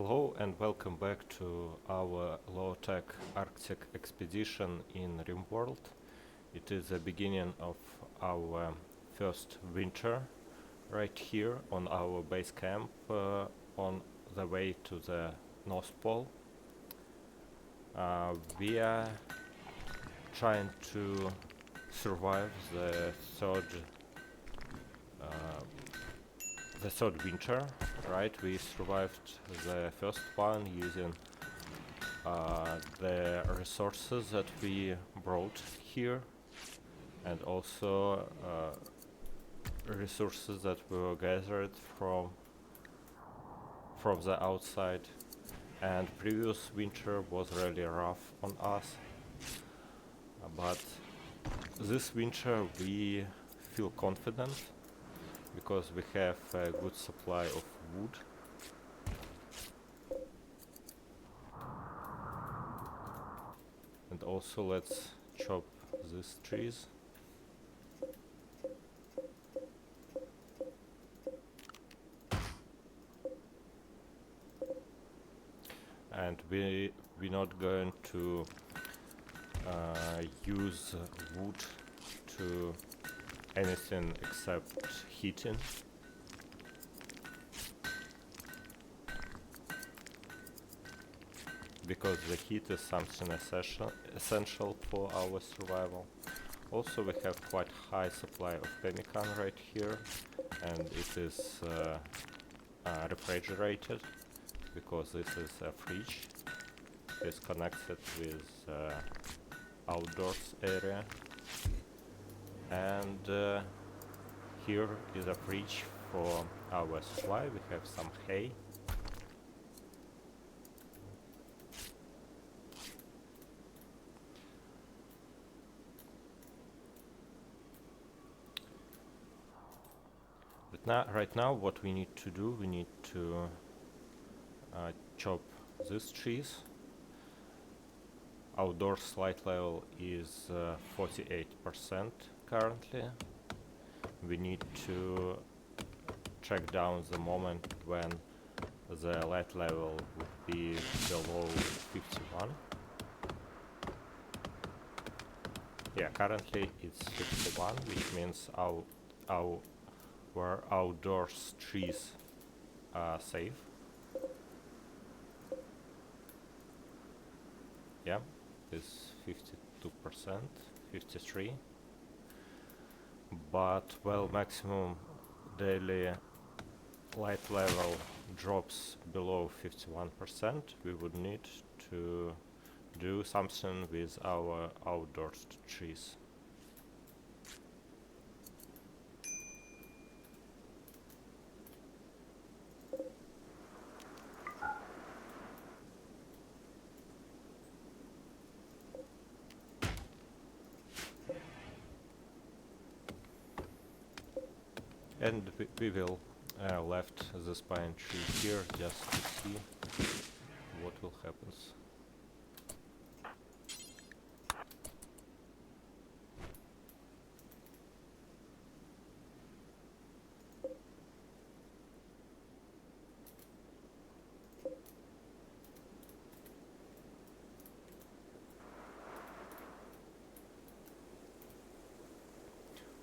Hello and welcome back to our low-tech Arctic expedition in RimWorld. It is the beginning of our first winter right here on our base camp on the way to the North Pole. We are trying to survive the third winter, right? We survived the first one using the resources that we brought here, and also resources that were gathered from the outside. And previous winter was really rough on us, but this winter we feel confident because we have a good supply of wood. And also let's chop these trees. And we're not going to use wood to anything except heating. Because the heat is something essential for our survival. Also we have quite high supply of pemmican right here, and it is refrigerated because this is a fridge. It's connected with outdoors area, and here is a fridge for our supply. We have some hay. But right now what we need to do, we need to chop these trees. Outdoors light level is 48% currently. We need to track down the moment when the light level would be below 51. Yeah, currently it's 51, which means our outdoors trees are safe. Yeah, it's 52%, 53. But well, maximum daily light level drops below 51%. We would need to do something with our outdoors trees. And we will left this pine tree here just to see what will happen.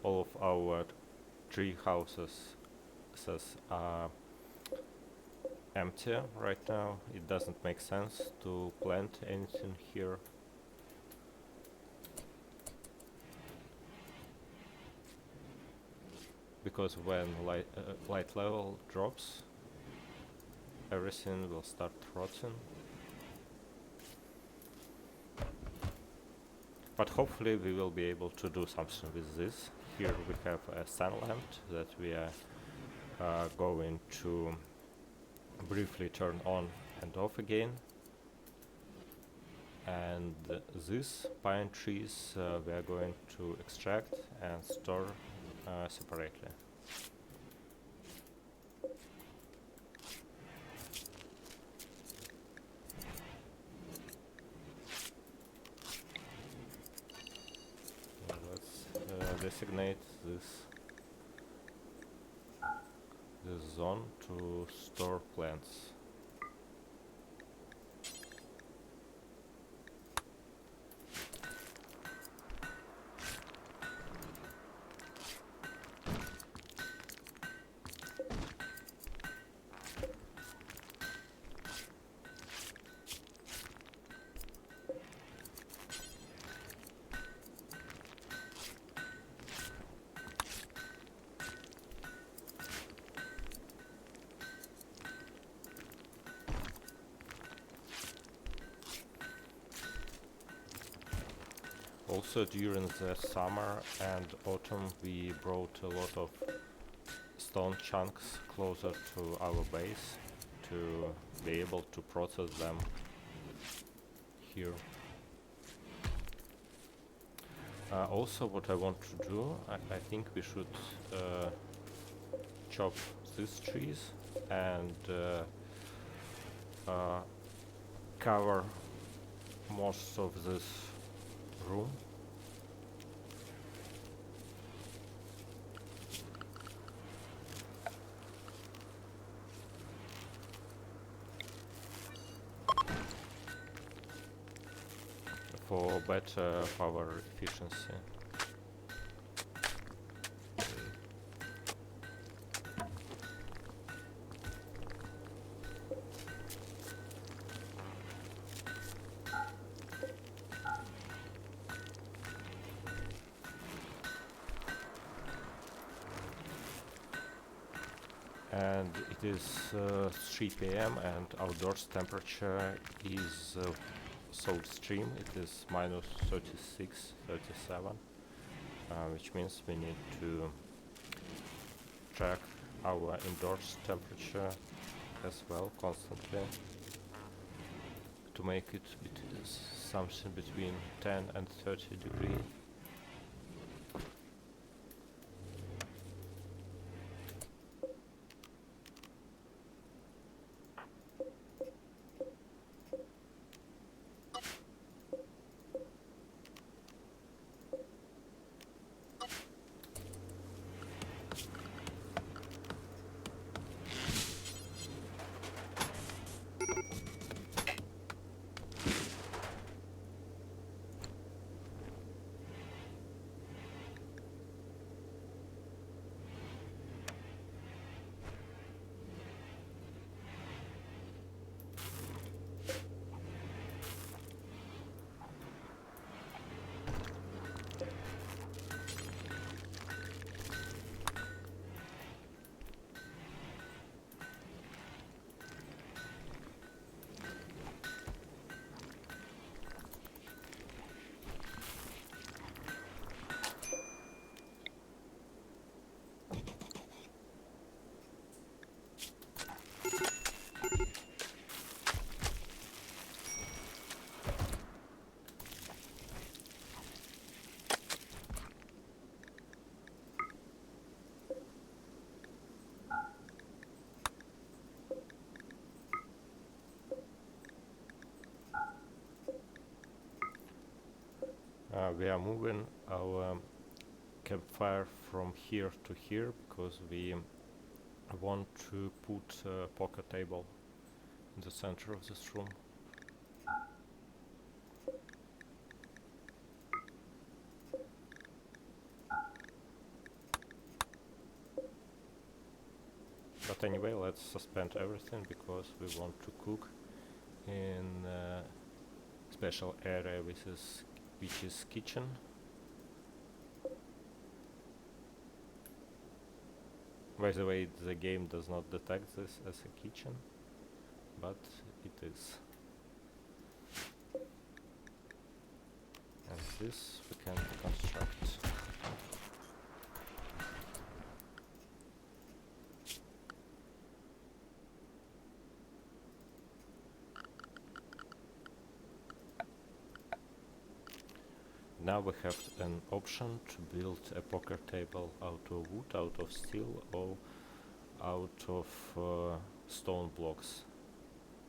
All of our tree houses are empty right now. It doesn't make sense to plant anything here. Because when light level drops, everything will start rotting. But hopefully we will be able to do something with this. Here we have a sun lamp that we are going to briefly turn on and off again. And these pine trees we are going to extract and store separately. Let's designate this zone to store plants. Also during the summer and autumn we brought a lot of stone chunks closer to our base to be able to process them here. Also what I want to do, I think we should chop these trees and cover most of this room. For better power efficiency. And it is 3 p.m. and outdoors temperature is so extreme, it is minus 36, 37, which means we need to track our indoors temperature as well constantly to make it something between 10 and 30 degrees. We are moving our campfire from here to here because we want to put a poker table in the center of this room. But anyway, let's suspend everything because we want to cook in a special area which is kitchen. By the way, the game does not detect this as a kitchen, but it is. And this we can construct. Now we have an option to build a poker table out of wood, out of steel, or out of stone blocks.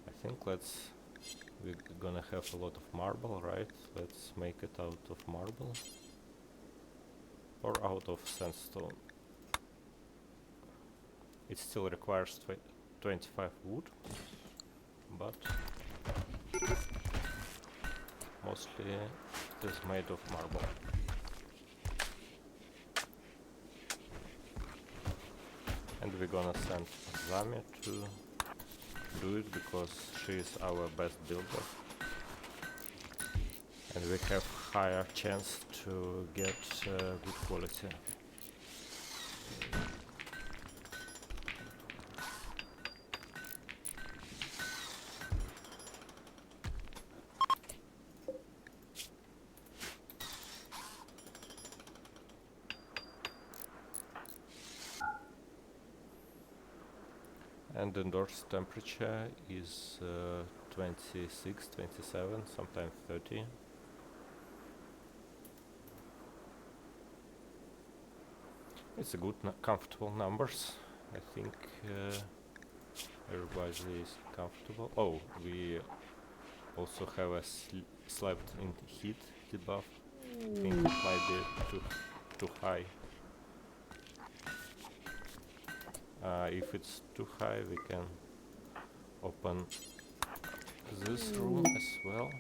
I think we're gonna have a lot of marble, right? Let's make it out of marble or out of sandstone. It still requires 25 wood, but mostly it is made of marble. And we're gonna send Zami to do it because she is our best builder. And we have higher chance to get good quality. and indoors temperature is 26, 27, sometimes 30. It's a good, comfortable numbers. I think everybody is comfortable. Oh, we also have a slept in heat debuff. I think it might be too high. If it's too high, we can open this room as well.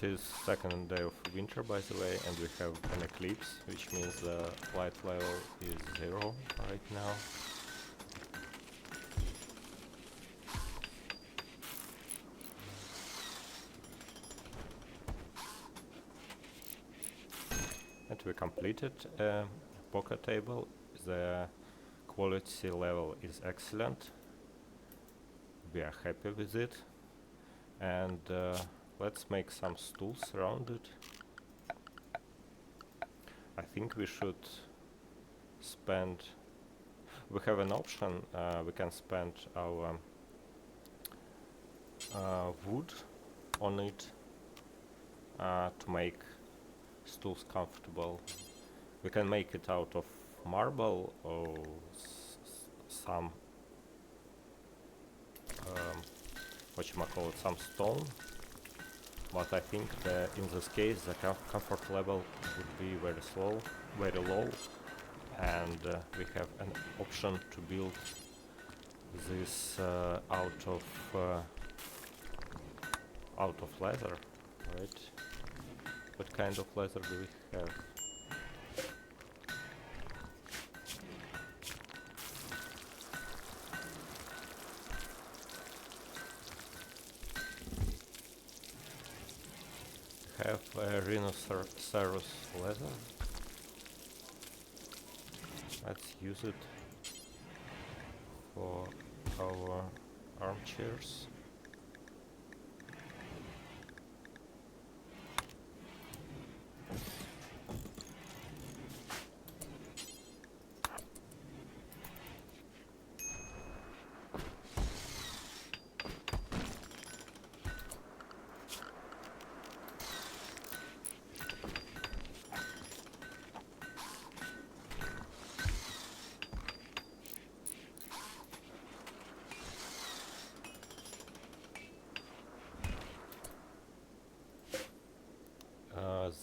It is second day of winter, by the way, and we have an eclipse, which means the light level is 0 right now. And we completed a poker table. The quality level is excellent. We are happy with it. And let's make some stools around it. I think we should spend... We have an option. We can spend our wood on it to make stools comfortable. We can make it out of marble or some some stone, but I think in this case the comfort level would be very low, and we have an option to build this out of leather, right? What kind of leather do we have? Have a rhinoceros leather. Let's use it for our armchairs.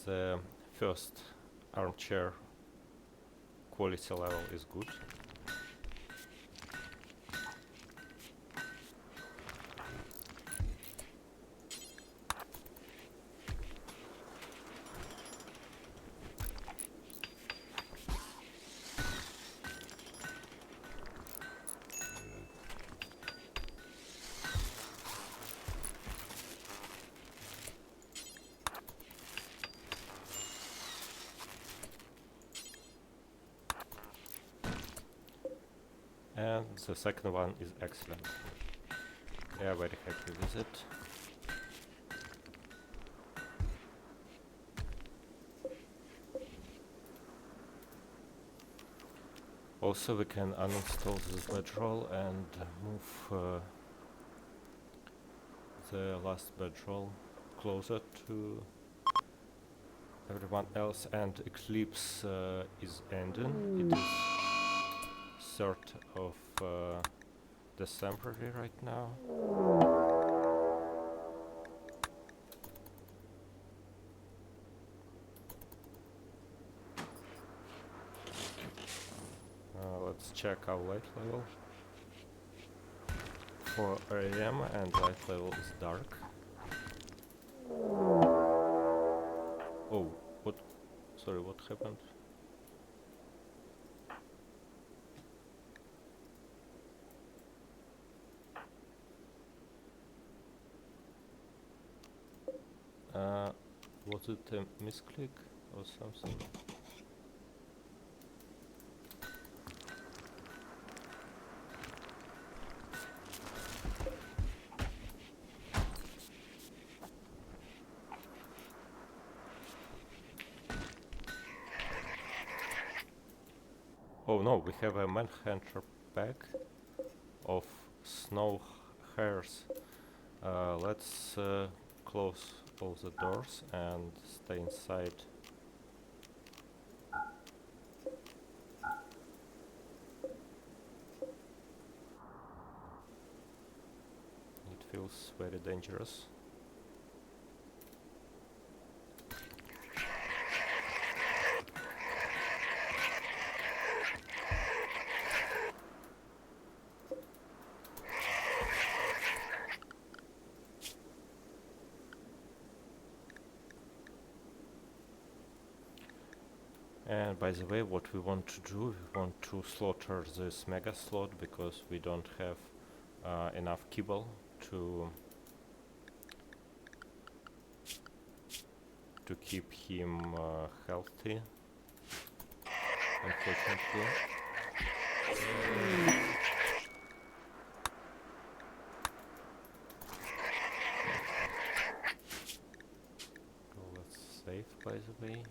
The first armchair quality level is good. And the second one is excellent. Yeah, very happy with it. Also, we can uninstall this bedroll and move the last bedroll closer to everyone else, and eclipse is ending. It is 3rd of December right now. Let's check our light level. 4 AM and light level is dark. Oh, what? Sorry, what happened? Was it a misclick or something? Oh no, we have a manhunter pack of snow hares. Let's close all the doors and stay inside. It feels very dangerous. And by the way, what we want to do, we want to slaughter this mega slot because we don't have enough kibble to keep him healthy, unfortunately. Oh, let's save, by the way.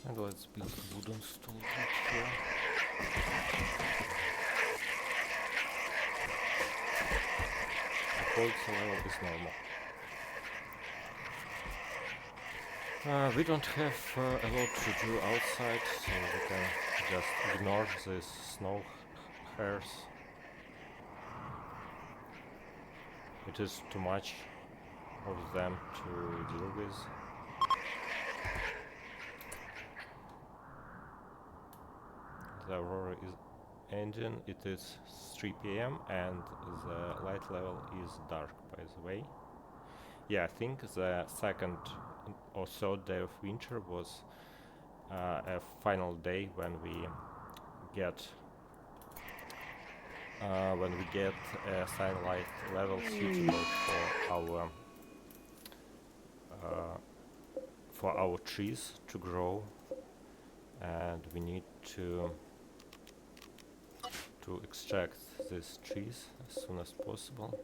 And let's build a wooden stool right here. The quality level is normal. We don't have a lot to do outside, so we can just ignore these snow hares. It is too much of them to deal with. The aurora is ending. It is 3 p.m. and the light level is dark, by the way. Yeah, I think the second or third day of winter was a final day when we get a sunlight level suitable for our trees to grow, and we need to extract these trees as soon as possible.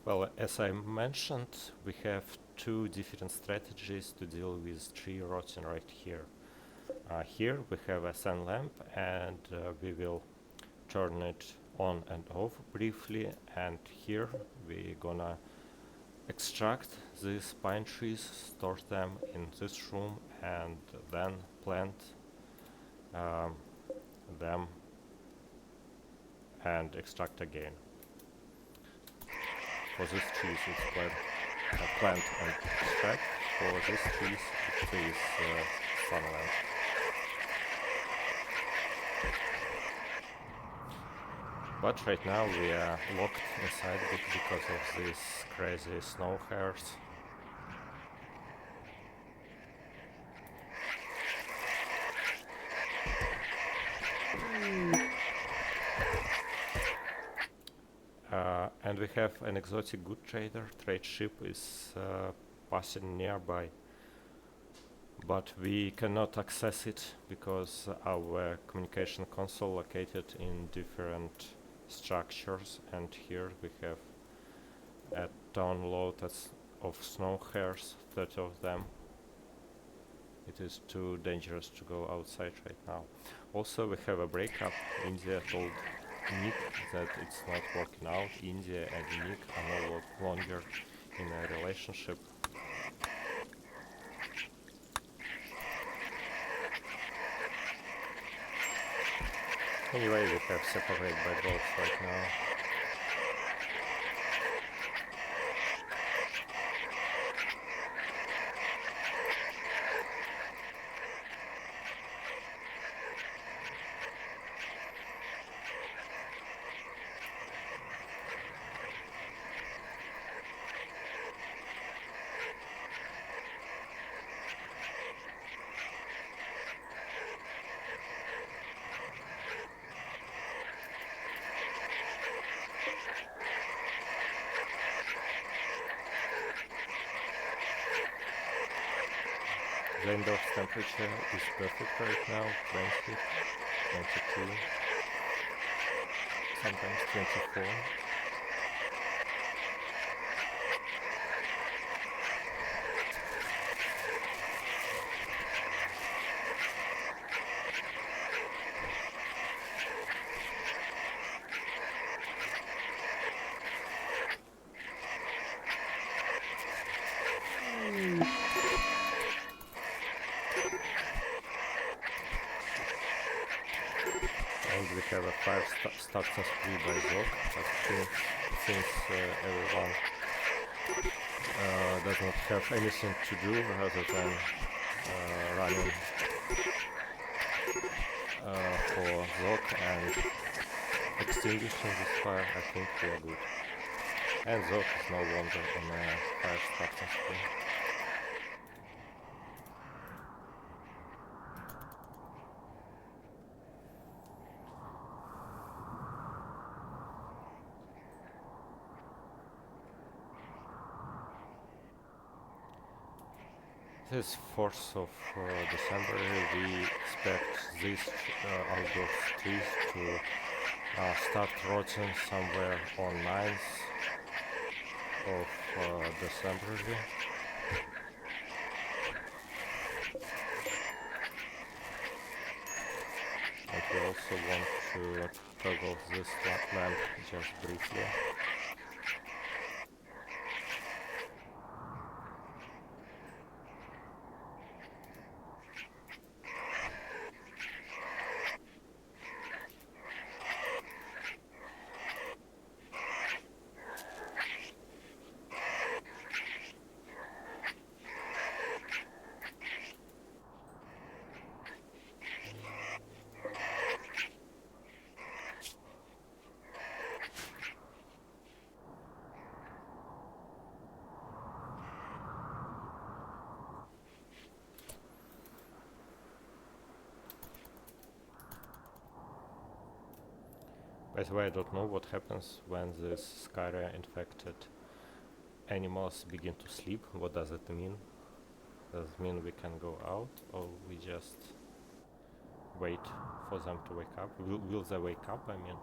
Well, as I mentioned, we have two different strategies to deal with tree rotting right here. Here we have a sun lamp, and we will turn it on and off briefly, and here we're gonna extract these pine trees, store them in this room, and then plant them and extract again. For these trees it's plant and extract. For these trees it is sun lamp. But right now we are locked inside because of these crazy snow hares. And we have an exotic good trader. Trade ship is passing nearby, but we cannot access it because our communication console located in different structures, and here we have at download of snow hares, 30 of them. It is too dangerous to go outside right now. Also, we have a breakup. India told Nick that it's not working out. India and Nick are no longer in a relationship. Anyway, we have separate by boats right now. The indoor temperature is perfect right now, 20, 22, sometimes 24. And we have a 5 starter spree by Zog, but since everyone does not have anything to do rather than running for Zog and extinguishing this fire, I think we are good. And Zog is no longer on a 5 starter spree. This 4th of December, we expect these outdoor trees to start rotting somewhere on 9th of December. And we also want to toggle this lamp just briefly. By the way, I don't know what happens when these Skyria infected animals begin to sleep. What does it mean? Does it mean we can go out, or we just wait for them to wake up? Will they wake up, I mean?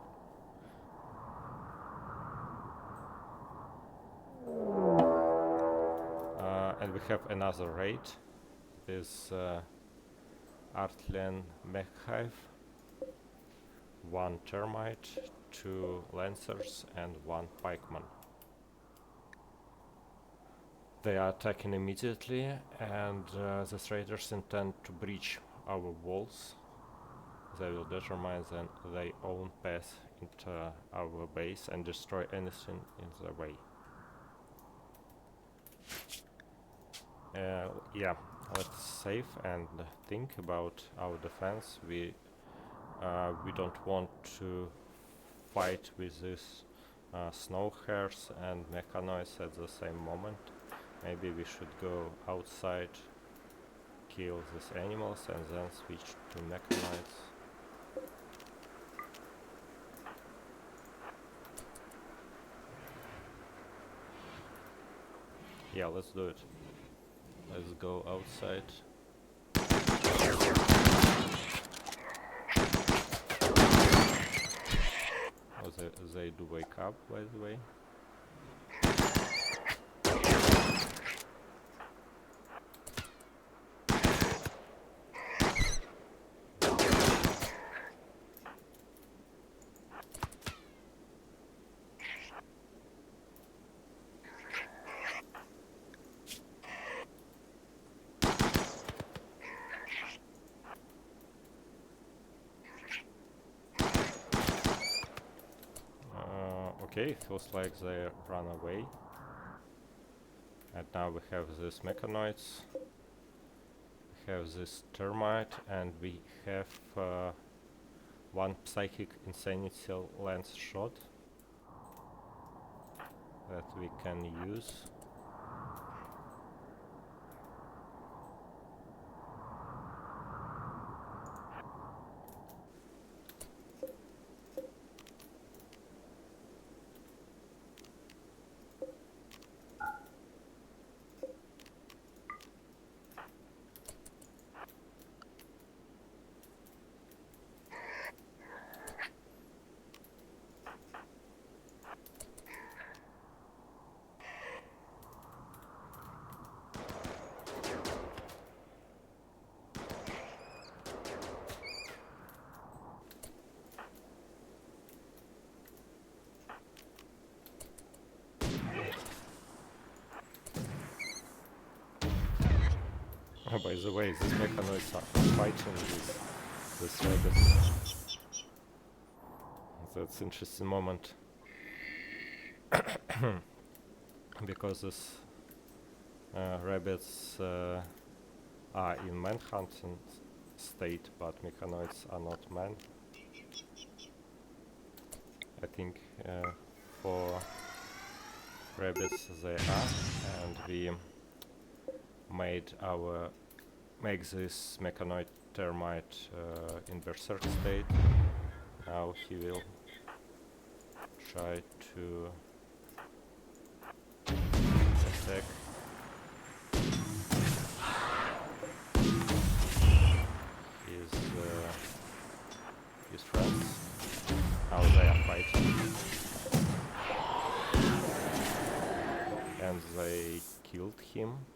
And we have another raid. This Artlen Mechhive. 1 termite, 2 lancers and 1 pikeman. They are attacking immediately, and the raiders intend to breach our walls. They will determine their own path into our base and destroy anything in their way. Yeah, let's save and think about our defense. We don't want to fight with these snow hares and mechanoids at the same moment. Maybe we should go outside, kill these animals, and then switch to mechanoids. Yeah, let's do it. Let's go outside. Oh, they do wake up, by the way. Okay, feels like they run away. And now we have these mechanoids. We have this termite, and we have one psychic insanity lens shot that we can use. Oh, by the way, these mechanoids are fighting this rabbit. That's interesting moment. Because these rabbits are in man-hunting state, but mechanoids are not man. I think for rabbits they are, and we make this mechanoid termite in berserk state. Now he will try to attack his friends. Now they are fighting, and they killed him.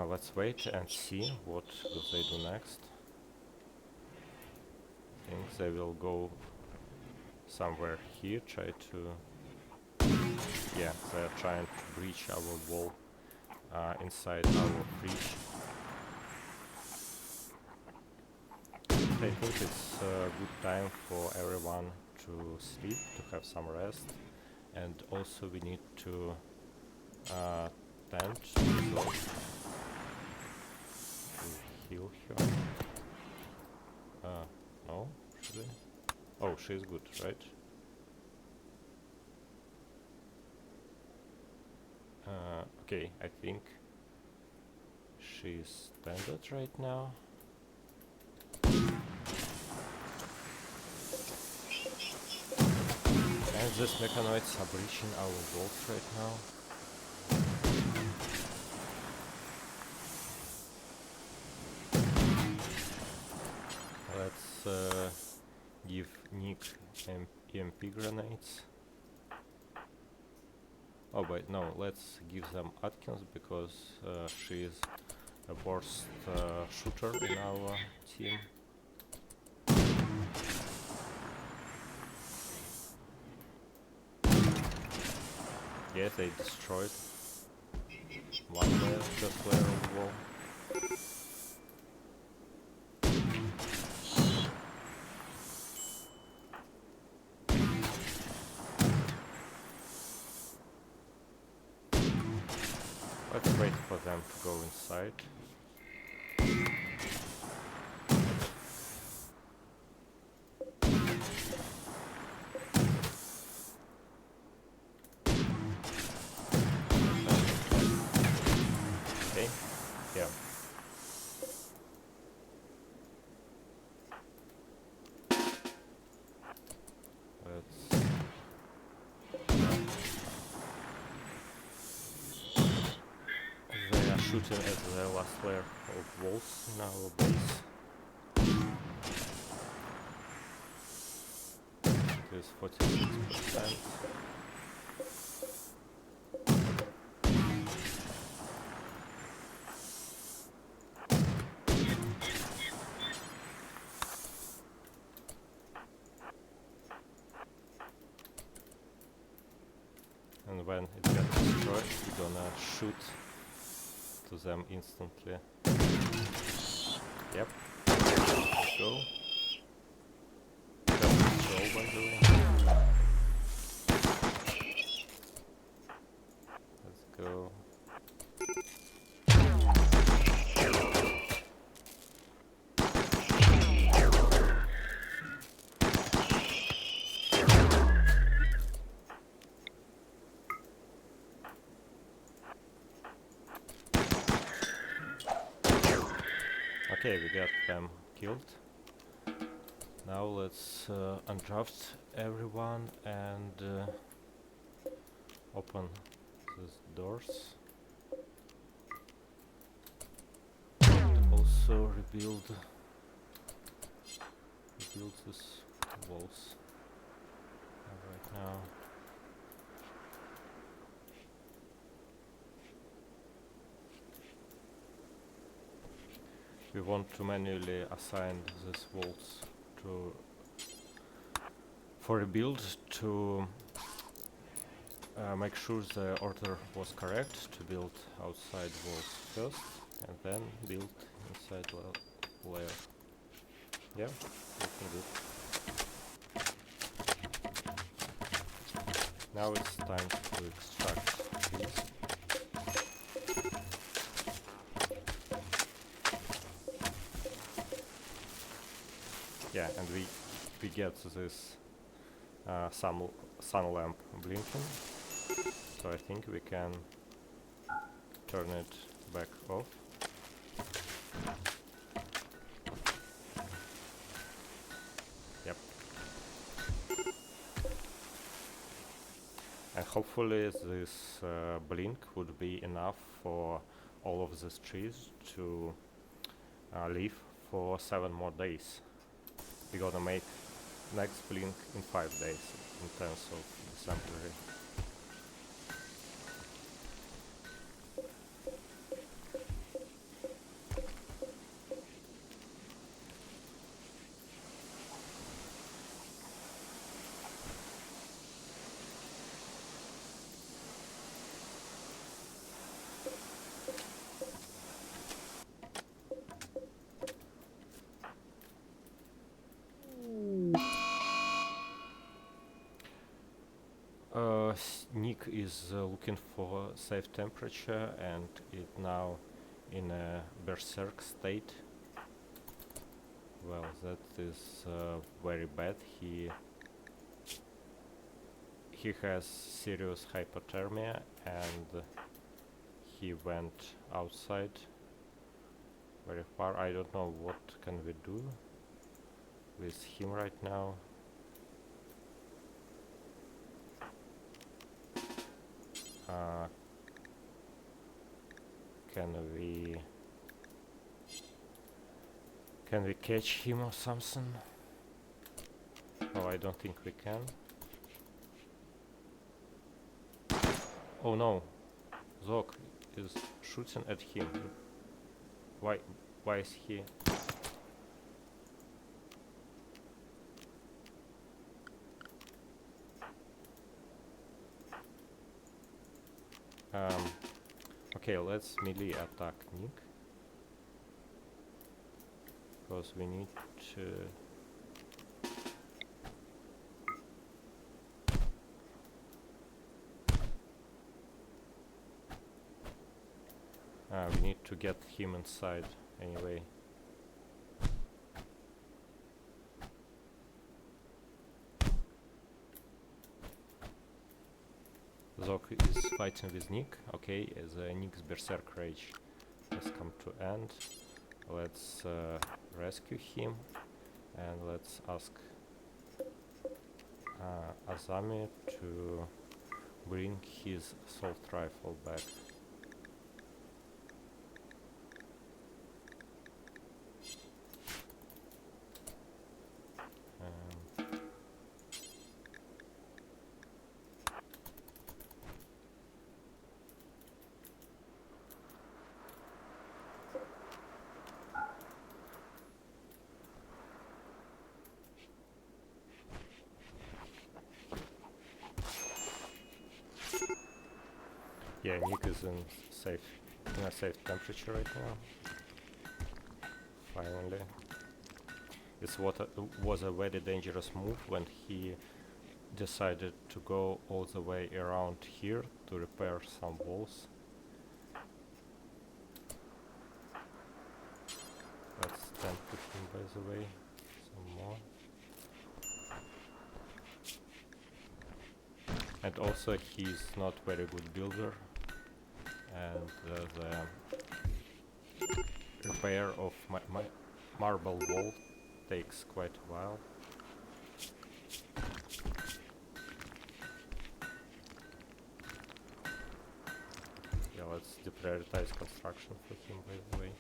Let's wait and see what will they do next. I think they will go somewhere here, try to... Yeah, they are trying to breach our wall inside our fridge. I think it's a good time for everyone to sleep, to have some rest, and also we need to tent to heal her. No, should I? Oh, she's good, right? Okay, I think she's standard right now. And these mechanoids are breaching our walls right now. Let's give Nick EMP grenades. Oh wait, no, let's give them Atkins because she is a worst shooter in our team. Yes, they destroyed one layer, just layer of wall. Let's wait for them to go inside. Okay, yeah. Let's... They are shooting at the last layer of walls in our base. It is 46%. And when it gets destroyed, we're gonna shoot to them instantly. Yep. Let's go. Just roll, by the way. Let's go. Okay, we got them killed. Now let's undraft everyone and open these doors. And also rebuild these walls right now. We want to manually assign these walls for rebuild to make sure the order was correct, to build outside walls first and then build inside layer. Yeah, looking good. Now it's time to extract these. Yeah, and we get this sun lamp blinking, so I think we can turn it back off. Yep. And hopefully this blink would be enough for all of these trees to live for 7 more days. We're gonna make next blink in 5 days, in terms of December. Nick is looking for safe temperature and it now in a berserk state. Well, that is very bad. He has serious hypothermia and he went outside very far. I don't know what can we do with him right now. Can we catch him or something? Oh, I don't think we can. Oh no, Zog is shooting at him. Why is he? Okay, let's melee attack Nick, because we need to. We need to get him inside anyway. Zog is fighting with Nick. Okay, the Nick's berserk rage has come to end. Let's rescue him and let's ask Azami to bring his assault rifle back. Yeah, Nick is in a safe temperature right now. finally. This was a very dangerous move when he decided to go all the way around here to repair some walls. Let's stand with him, by the way, some more. And also he's not very good builder, and the repair of my marble wall takes quite a while. Yeah, let's deprioritize construction for him, by the way.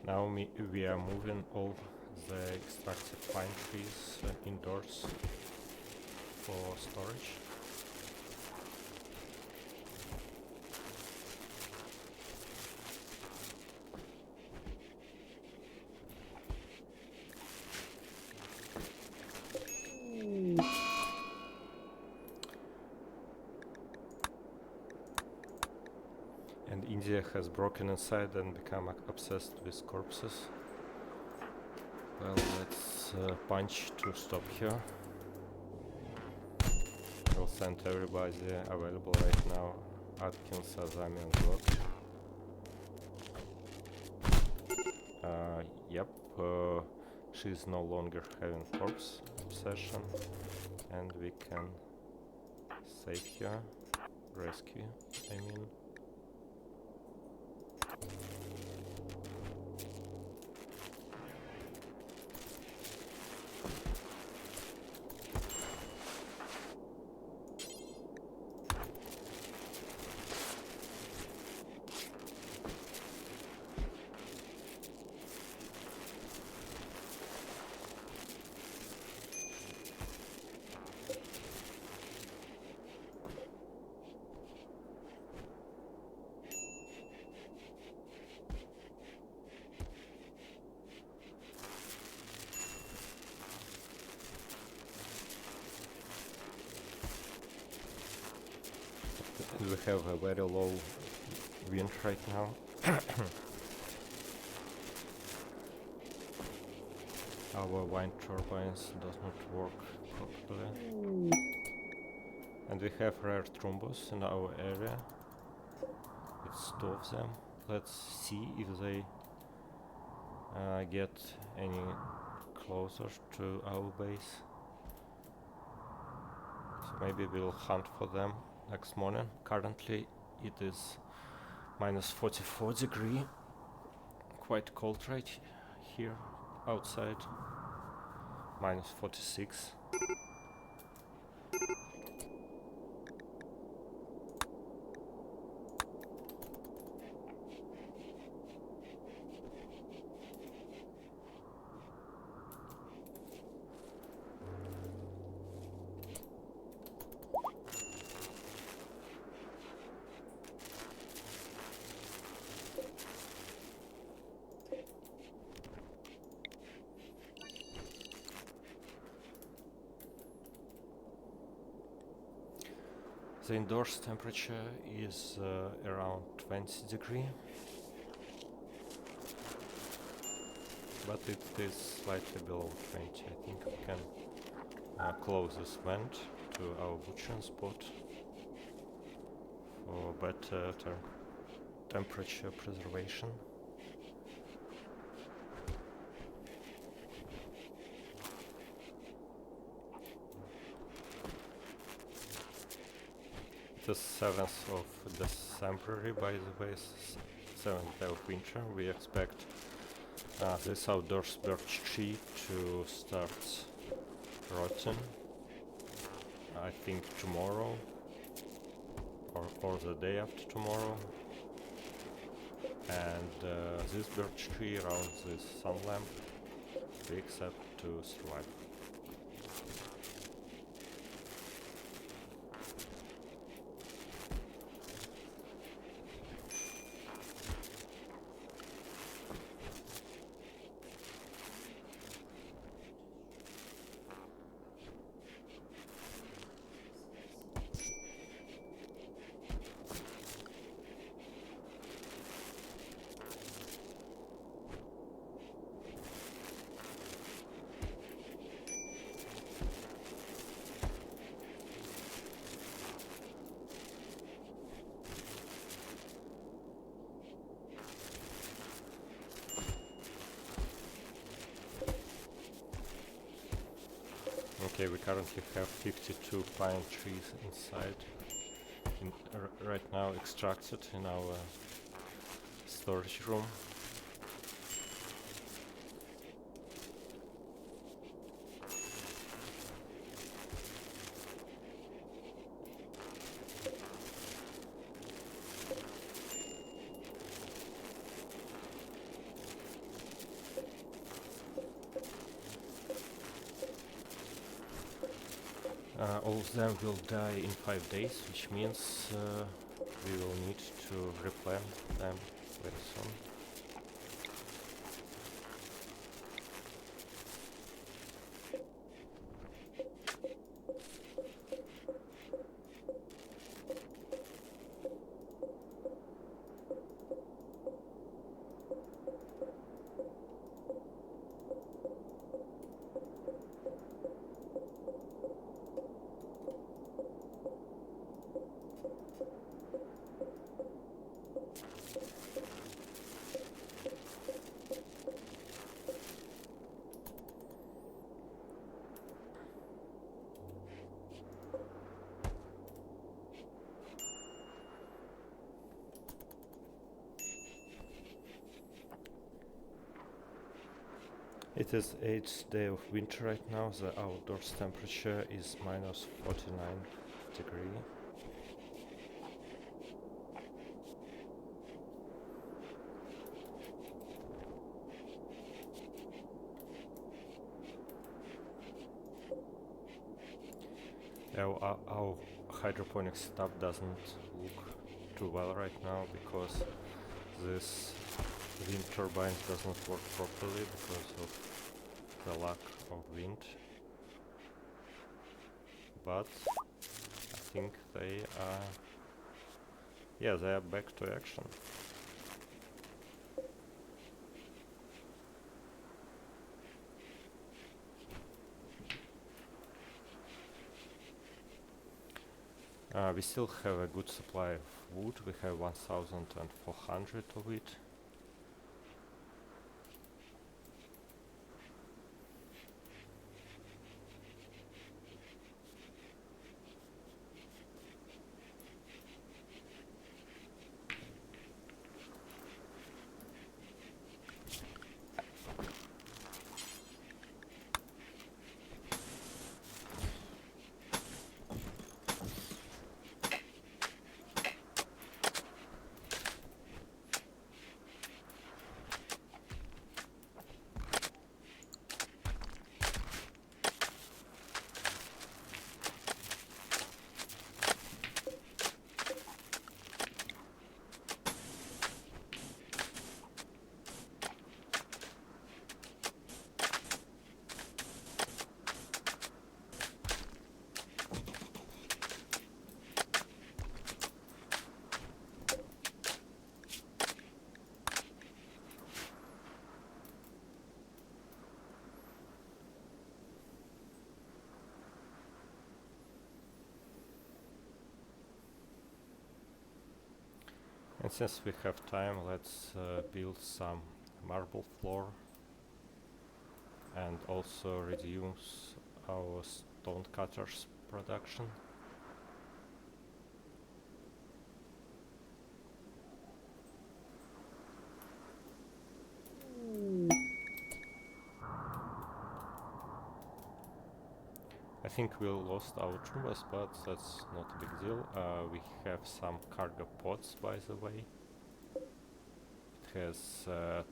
Now we are moving all the extracted pine trees indoors for storage. And India has broken inside and become obsessed with corpses. Well, let's punch to stop here. We'll send everybody available right now. Atkins, Azami and Glock. Yep, she's no longer having corpse obsession, and we can save her, rescue, I mean. We have a very low wind right now. Our wind turbines does not work properly. And we have rare thrombus in our area. It's 2 of them. Let's see if they get any closer to our base. So maybe we'll hunt for them next morning. Currently it is minus 44 degree, quite cold right here outside, minus 46. The indoors temperature is around 20 degree, but it is slightly below 20. I think we can close this vent to our butchering spot for better temperature preservation. The 7th of December, by the way, 7th day of winter. We expect this outdoors birch tree to start rotting. I think tomorrow or the day after tomorrow. And this birch tree around this sun lamp we accept to survive. Okay, we currently have 52 pine trees inside, right now extracted in our storage room. All of them will die in 5 days, which means we will need to replant them very soon. It is 8th day of winter right now. The outdoors temperature is minus 49 degree. Our hydroponic setup doesn't look too well right now because this wind turbines doesn't work properly because of the lack of wind. But I think they are back to action. We still have a good supply of wood. We have 1,400 of it. And since we have time, let's build some marble floor and also reduce our stone cutters production. I think we lost our tumbas, but that's not a big deal. We have some cargo pods, by the way. It has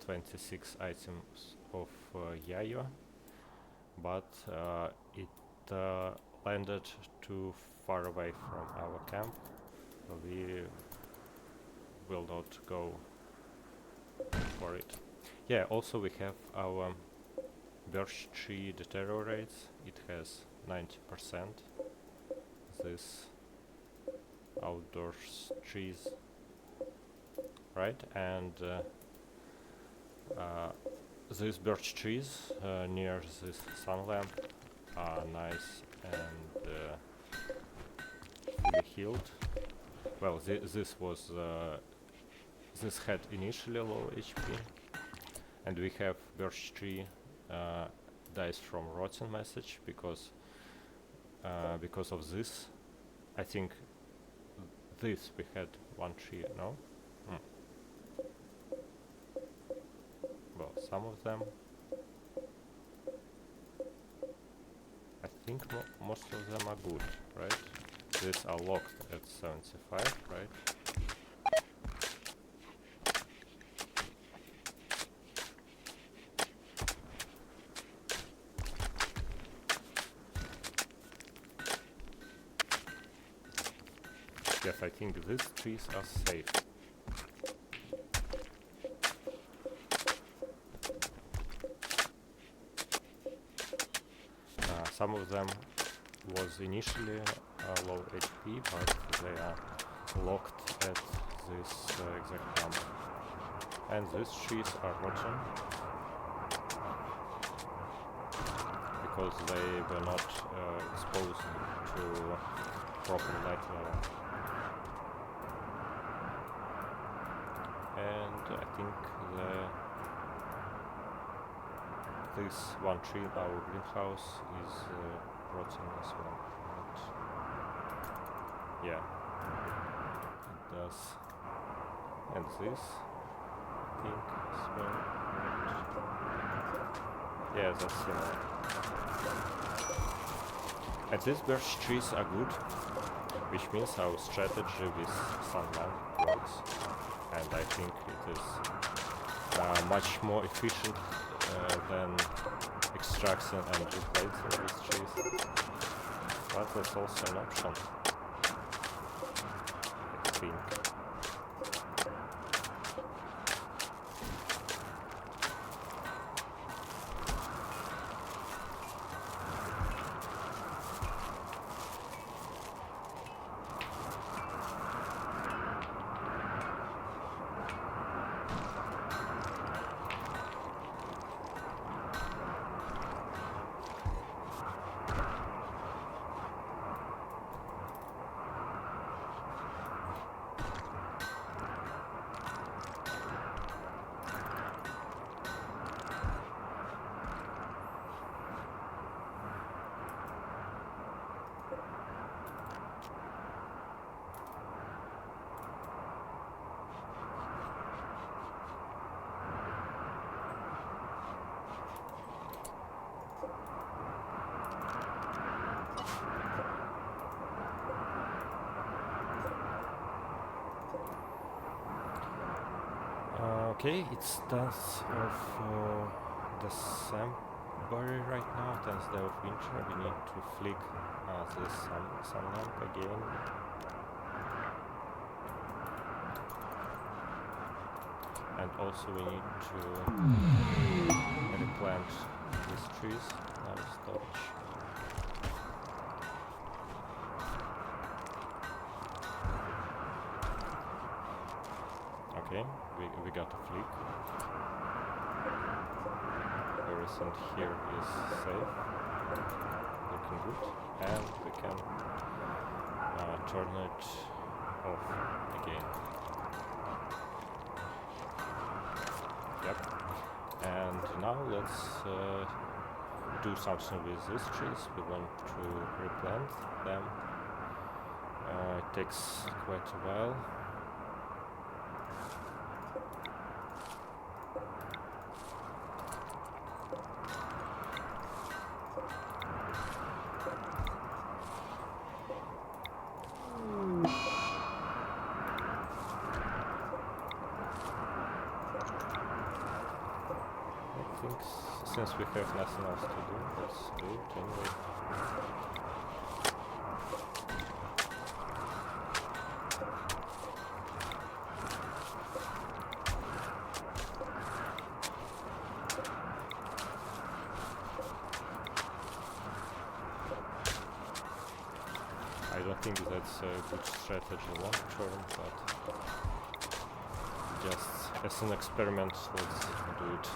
26 items of yayo, but it landed too far away from our camp. We will not go for it. Yeah, also we have our birch tree deteriorates. It has 90%. This outdoors trees, right? And these birch trees near this sun lamp are nice and fully healed. Well, this had initially low HP, and we have birch tree dies from rotten message because because of this. I think this we had one tree, no? Well, some of them. I think most of them are good, right? These are locked at 75, right? Yes, I think these trees are safe. Some of them was initially low HP, but they are locked at this exact number. And these trees are rotten because they were not exposed to proper light level. And I think this one tree in our greenhouse is rotten as well. But yeah, it does. And this, I think, as well. Yeah, that's similar. And these birch trees are good, which means our strategy with sunlight works. And I think it is much more efficient than extracting and replacing these trees. But that's also an option, I think. Okay, it's 10th of December right now, 10th day of winter. We need to flick this sun lamp again. And also we need to replant these trees in our storage. Okay, we got a flick. Everything here is safe, looking good, and we can turn it off again. Yep. And now let's do something with these trees. We want to replant them. It takes quite a while. Since we have nothing else to do, let's do it anyway. I don't think that's a good strategy long term, but just as an experiment, let's do it.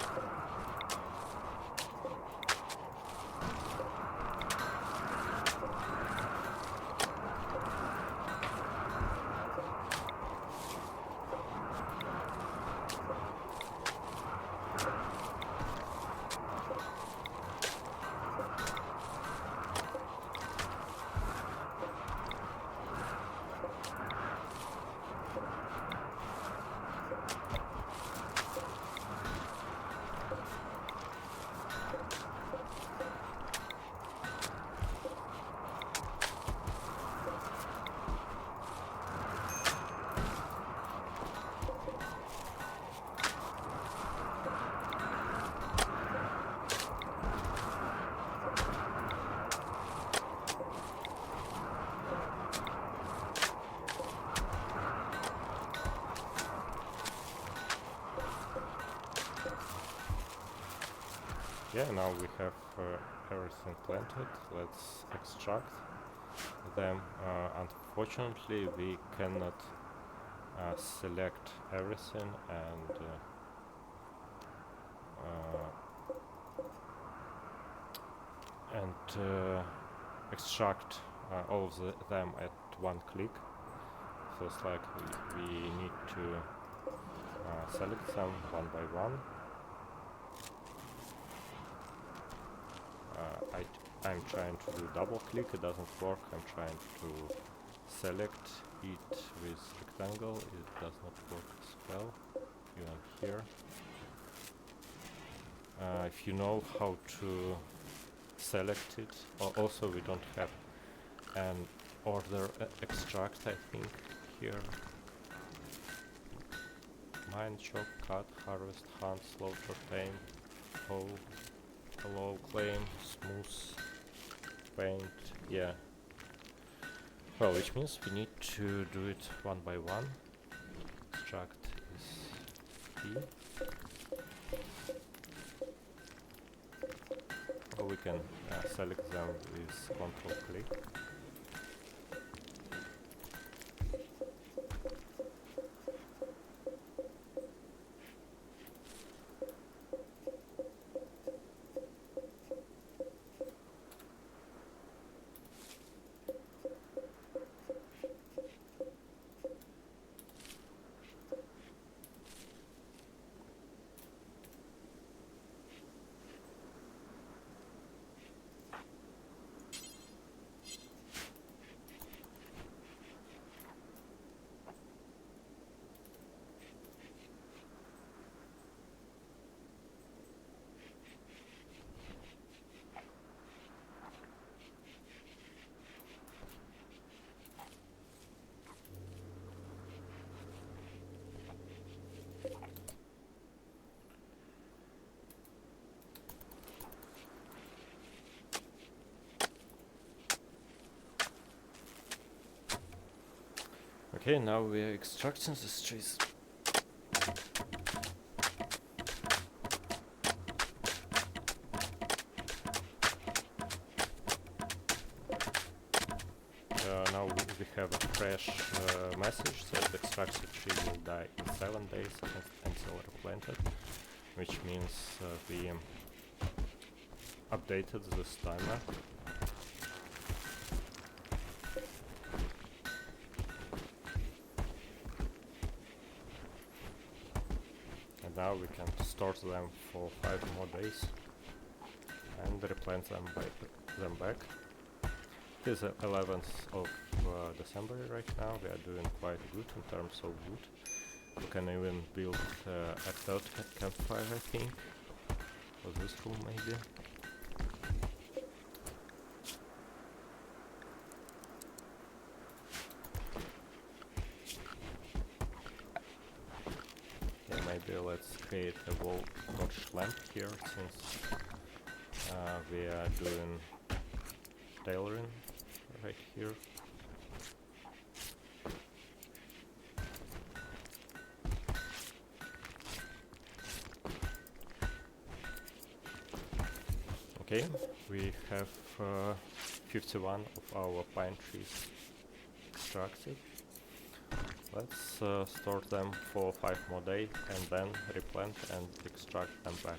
yeah, now we have everything planted. Let's extract them. Unfortunately, we cannot select everything and extract all of them at one click. Feels like we need to select them one by one. I'm trying to do double click, it doesn't work. I'm trying to select it with rectangle, it does not work as well, even here. If you know how to select it, also we don't have an order extract, I think, here. Mine, chop, cut, harvest, hunt, slaughter, tame, hoe, allow, claim, smooth, paint, yeah. Well, which means we need to do it one by one. Extract is key. Or we can select them with control click. Okay, now we are extracting the trees. Now we have a fresh message that the extracted tree will die in 7 days until replanted, which means we updated this timer. And now we can store them for 5 more days and replant them back. It is the 11th of December right now. We are doing quite good in terms of wood. We can even build a third campfire, I think, for this room maybe. Yeah, maybe let's create a torch lamp here, since we are doing tailoring right here. Okay, we have 51 of our pine trees extracted. Let's store them for 5 more days and then replant and extract them back.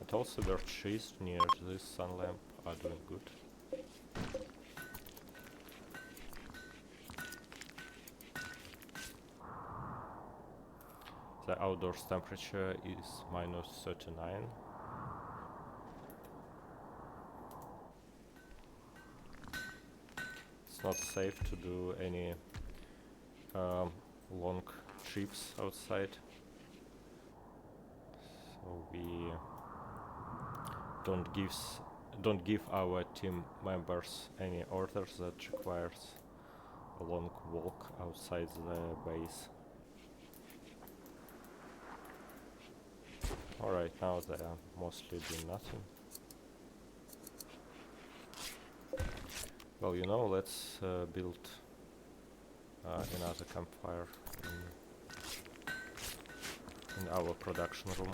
And also the trees near this sun lamp are doing good. The outdoors temperature is -39. It's not safe to do any long trips outside, so we don't give our team members any orders that requires a long walk outside the base. Alright, now they are mostly doing nothing. Well, let's build another campfire in our production room.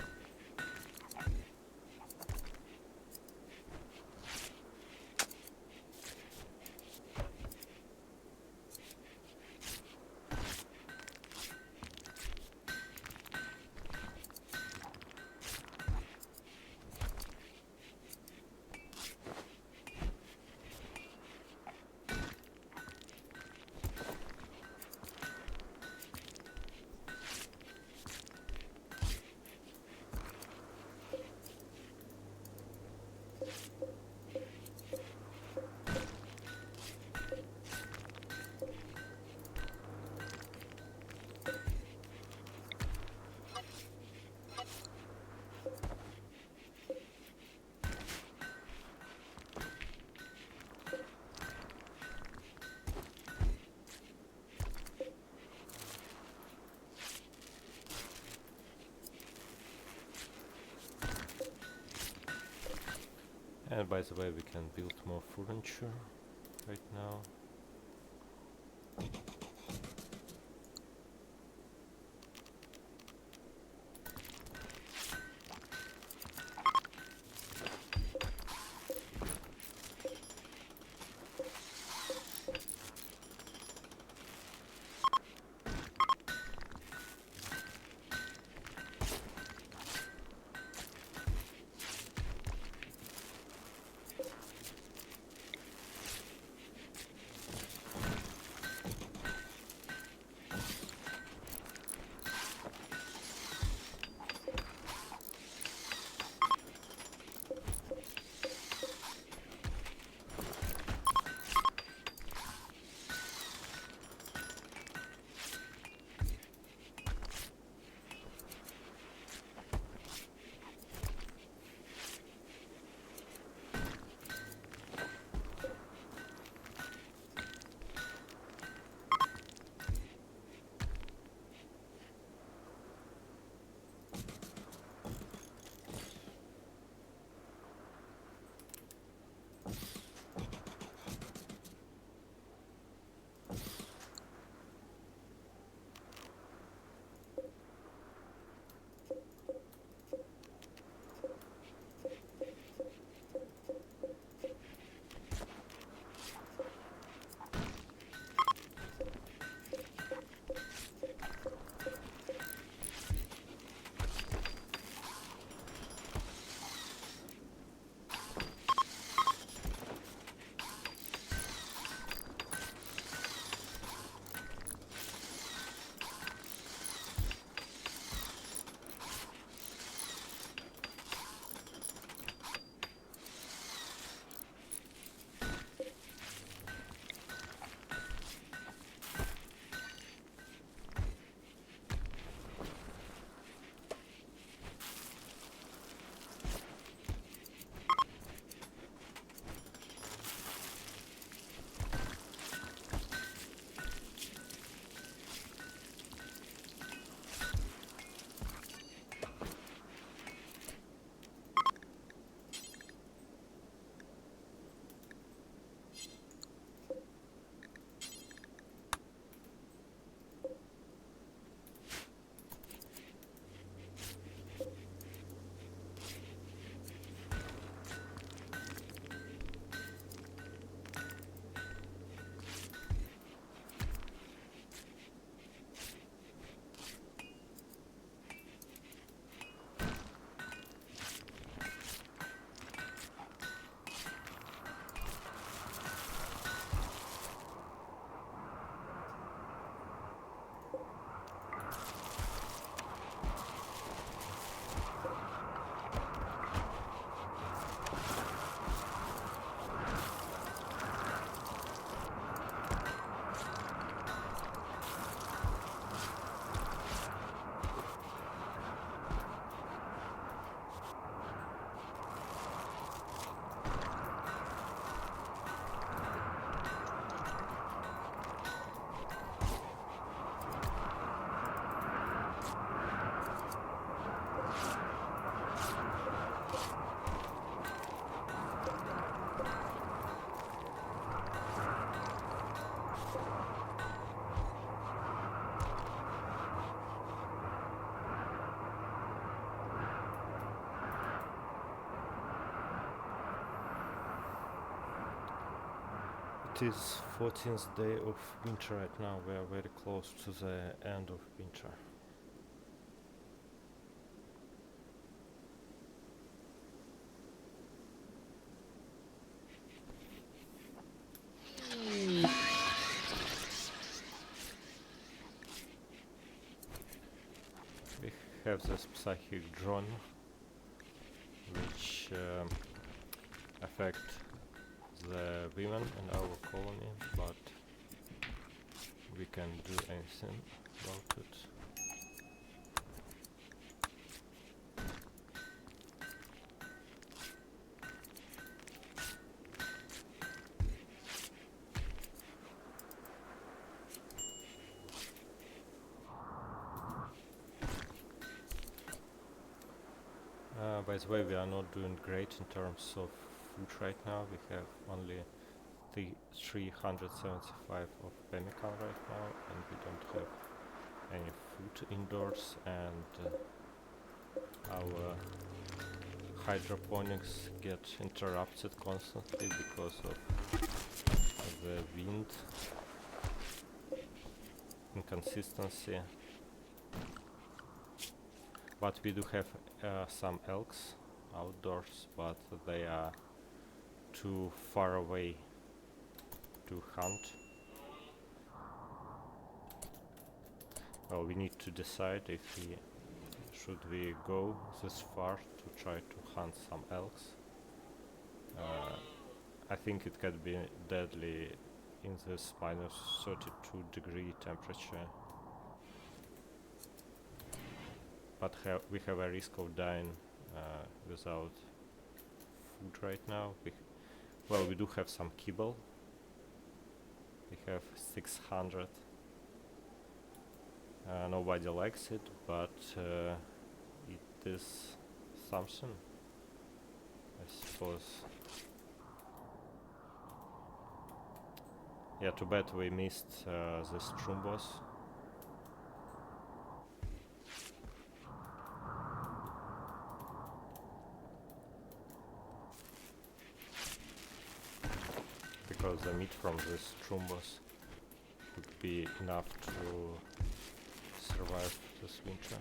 And by the way, we can build more furniture right now. It is 14th day of winter right now. We are very close to the end of winter. We have this psychic drone which affect the women in our colony, but we can't do anything about it. By the way, we are not doing great in terms of food right now. We have only 375 of chemical right now, and we don't have any food indoors, and our hydroponics get interrupted constantly because of the wind inconsistency. But we do have some elks outdoors, but they are too far away to hunt. Well, we need to decide if we should we go this far to try to hunt some elks. I think it can be deadly in this minus 32 degree temperature. But we have a risk of dying without food right now. Well, we do have some kibble. We have 600. Nobody likes it, but it is something, I suppose. Yeah, too bad we missed the strumbos. Because the meat from the strumbos would be enough to survive this winter.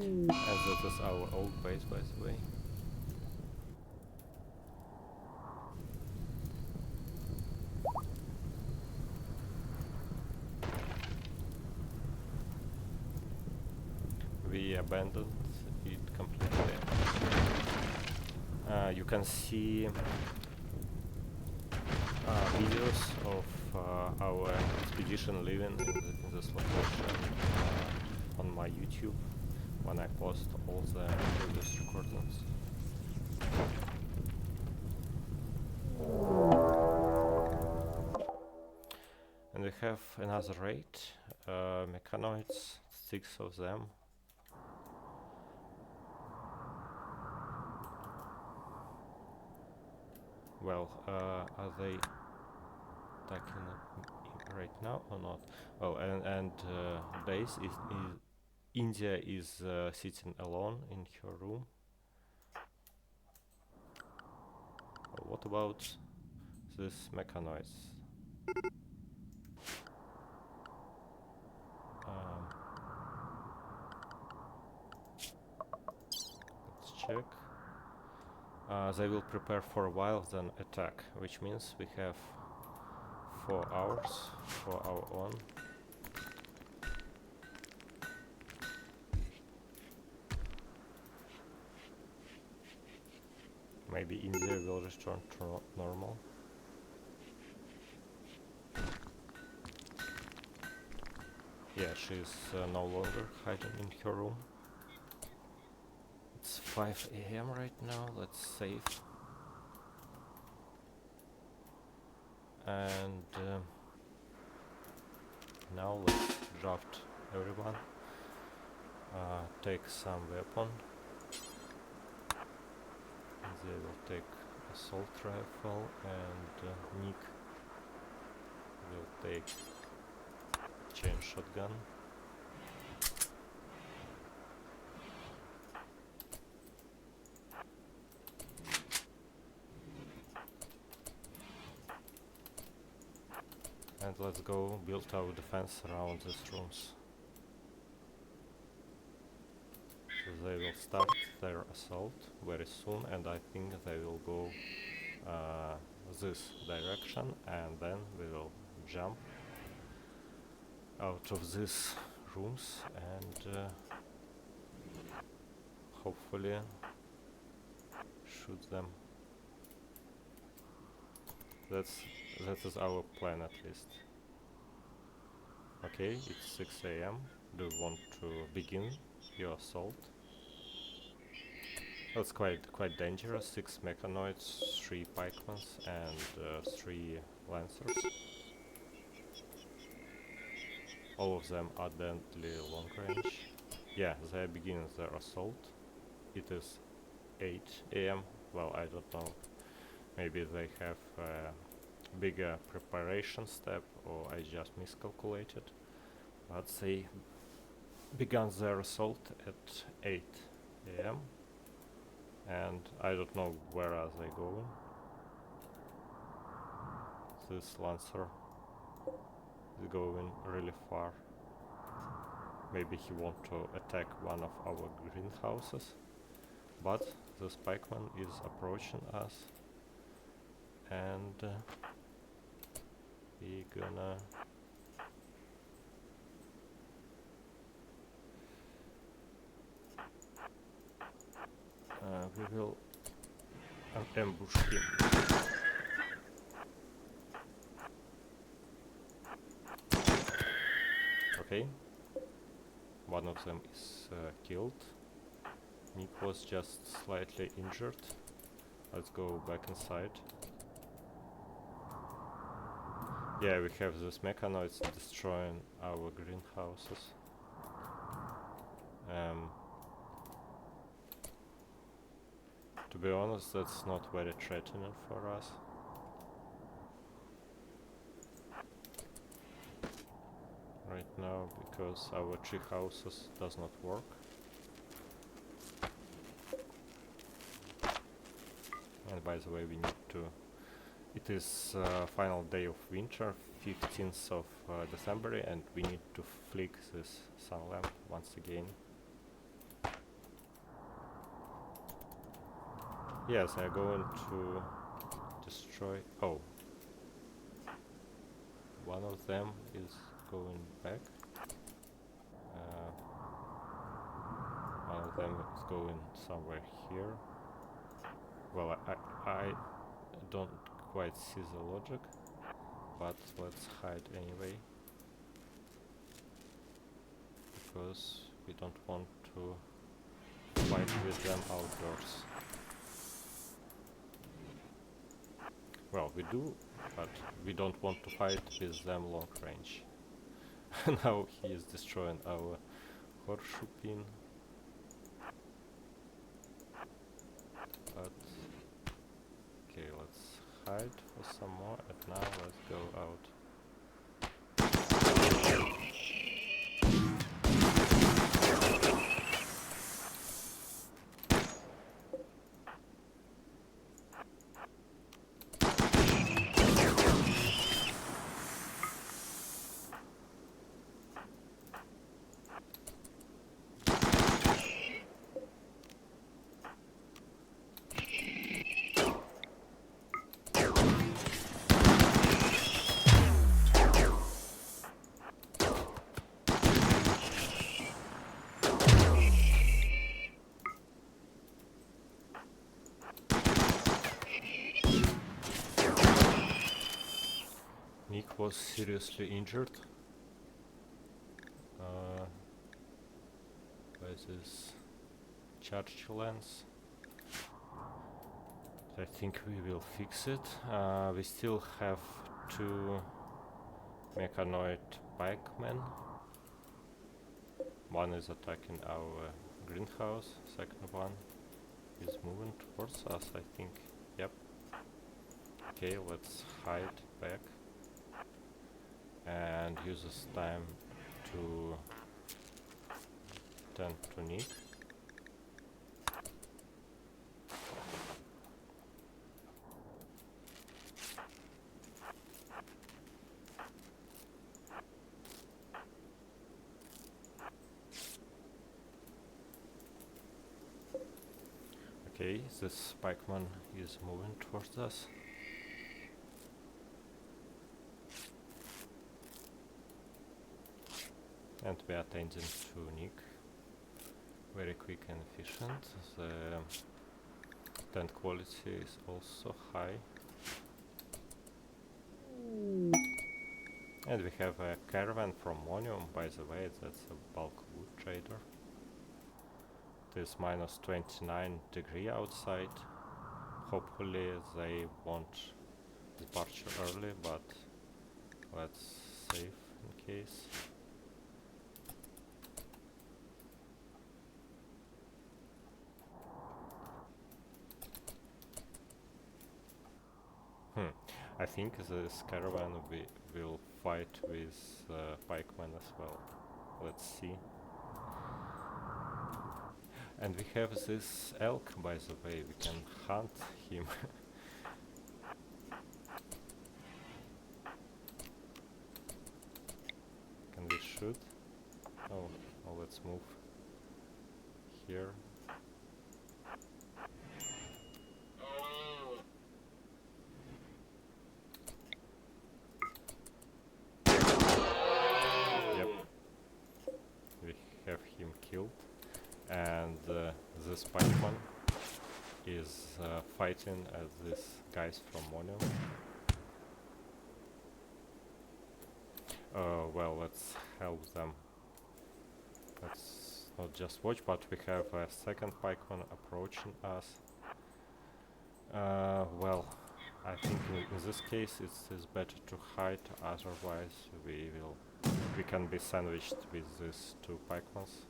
And that is our old base, by the way. We abandoned it completely. You can see videos of our expedition living in this location on my YouTube when I post all the previous recordings. And we have another raid, mechanoids, 6 of them. Well, are they attacking right now or not? Oh, and Days is India is sitting alone in her room. What about this mechanoids? Let's check. They will prepare for a while, then attack, which means we have 4 hours for our own. Maybe India will return to normal. Yeah, she's no longer hiding in her room. It's 5 AM right now, let's save. And now let's draft everyone. Take some weapon. They will take assault rifle, and Nick will take chain shotgun. And let's go build our defense around these rooms. So they will start their assault very soon, and I think they will go this direction, and then we will jump out of these rooms and hopefully shoot them. That is our plan, at least. Okay, it's 6 AM. Do you want to begin your assault? That's quite dangerous. 6 mechanoids, 3 pikemen, and 3 lancers. All of them are deadly long range. Yeah, they begin their assault. It is 8 AM. Well, I don't know. Maybe they have a bigger preparation step, or I just miscalculated. But they began their assault at 8 AM. And I don't know where are they going. This lancer is going really far. Maybe he wants to attack one of our greenhouses. But this pikeman is approaching us. And we gonna we will ambush him. Okay, one of them is killed. Nick was just slightly injured. Let's go back inside. Yeah, we have these mechanoids destroying our greenhouses. To be honest, that's not very threatening for us. Right now, because our tree houses does not work. And by the way, we need to... It is final day of winter, 15th of December, and we need to flick this sun lamp once again. Yes, I'm going to destroy... Oh. One of them is going back. One of them is going somewhere here. Well, I don't quite see the logic, but let's hide anyway. Because we don't want to fight with them outdoors. Well, we do, but we don't want to fight with them long range. Now he is destroying our horseshoe pin. But okay, let's hide for some more, and now let's go out. Nick was seriously injured. by this charge lens. I think we will fix it. We still have 2 mechanoid pikemen. One is attacking our greenhouse, second one is moving towards us, I think. Yep. Okay, let's hide back and use this time to tend to Nick. Okay, this pikeman is moving towards us. And we are tending to Nick. Very quick and efficient. The tent quality is also high. And we have a caravan from Monium, by the way, that's a bulk wood trader. It is minus 29 degree outside. Hopefully they won't depart early, but let's save in case. I think this caravan will fight with pikemen as well. Let's see. And we have this elk, by the way, we can hunt him. Can we shoot? Oh, let's move here. Yep. We have him killed. And this pikeman is fighting as these guys from Monium. Well, let's help them. Let's not just watch, but we have a second pikeman approaching us. Well, I think in this case it is better to hide, otherwise we can be sandwiched with these 2 pikemans.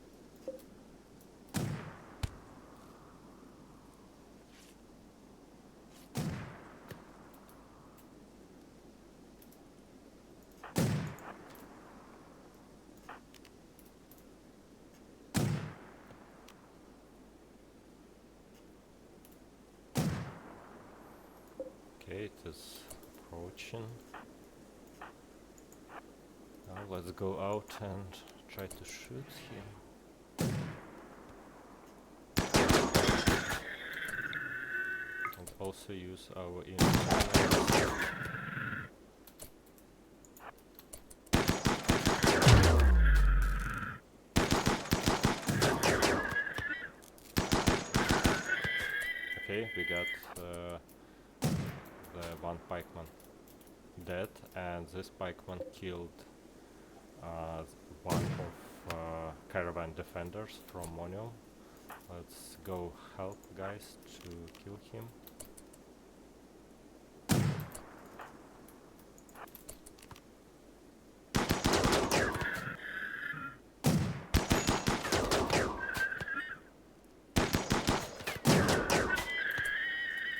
Okay, it is approaching. Now let's go out and try to shoot him. And also use our image. Okay, we got the 1 pikeman dead, and this pikeman killed one of caravan defenders from Monium. Let's go help guys to kill him.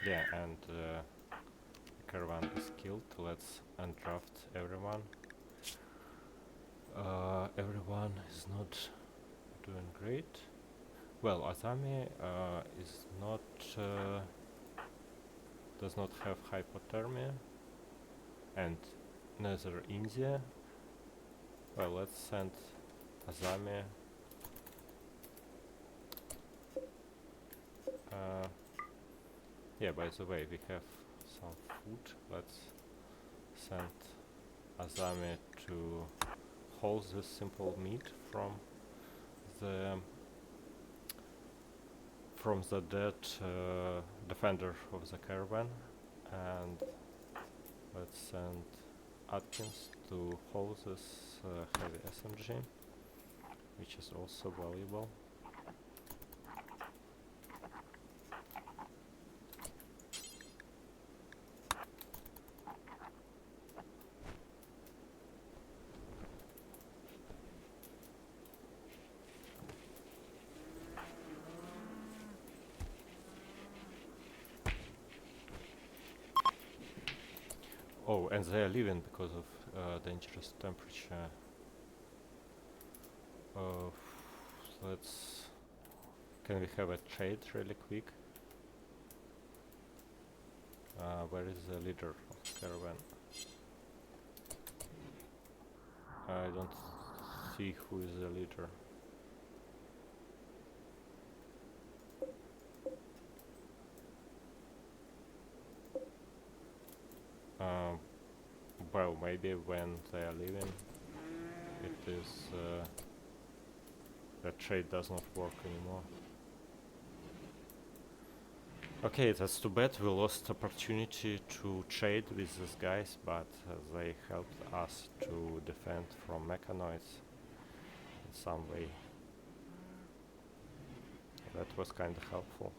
Yeah, and caravan is killed. Let's undraft everyone. Everyone is not doing great. Well, Azami is not does not have hypothermia, and neither India. Well, let's send Azami. Yeah, by the way, we have some food. Let's send Azami to haul this simple meat from the dead defender of the caravan, and let's send Atkins to haul this heavy SMG, which is also valuable. Oh, and they are leaving because of dangerous temperature. Let's... Can we have a trade really quick? Where is the leader of caravan? I don't see who is the leader. Well, maybe when they are leaving, it is the trade does not work anymore. Okay, that's too bad. We lost opportunity to trade with these guys, but they helped us to defend from mechanoids in some way. That was kind of helpful.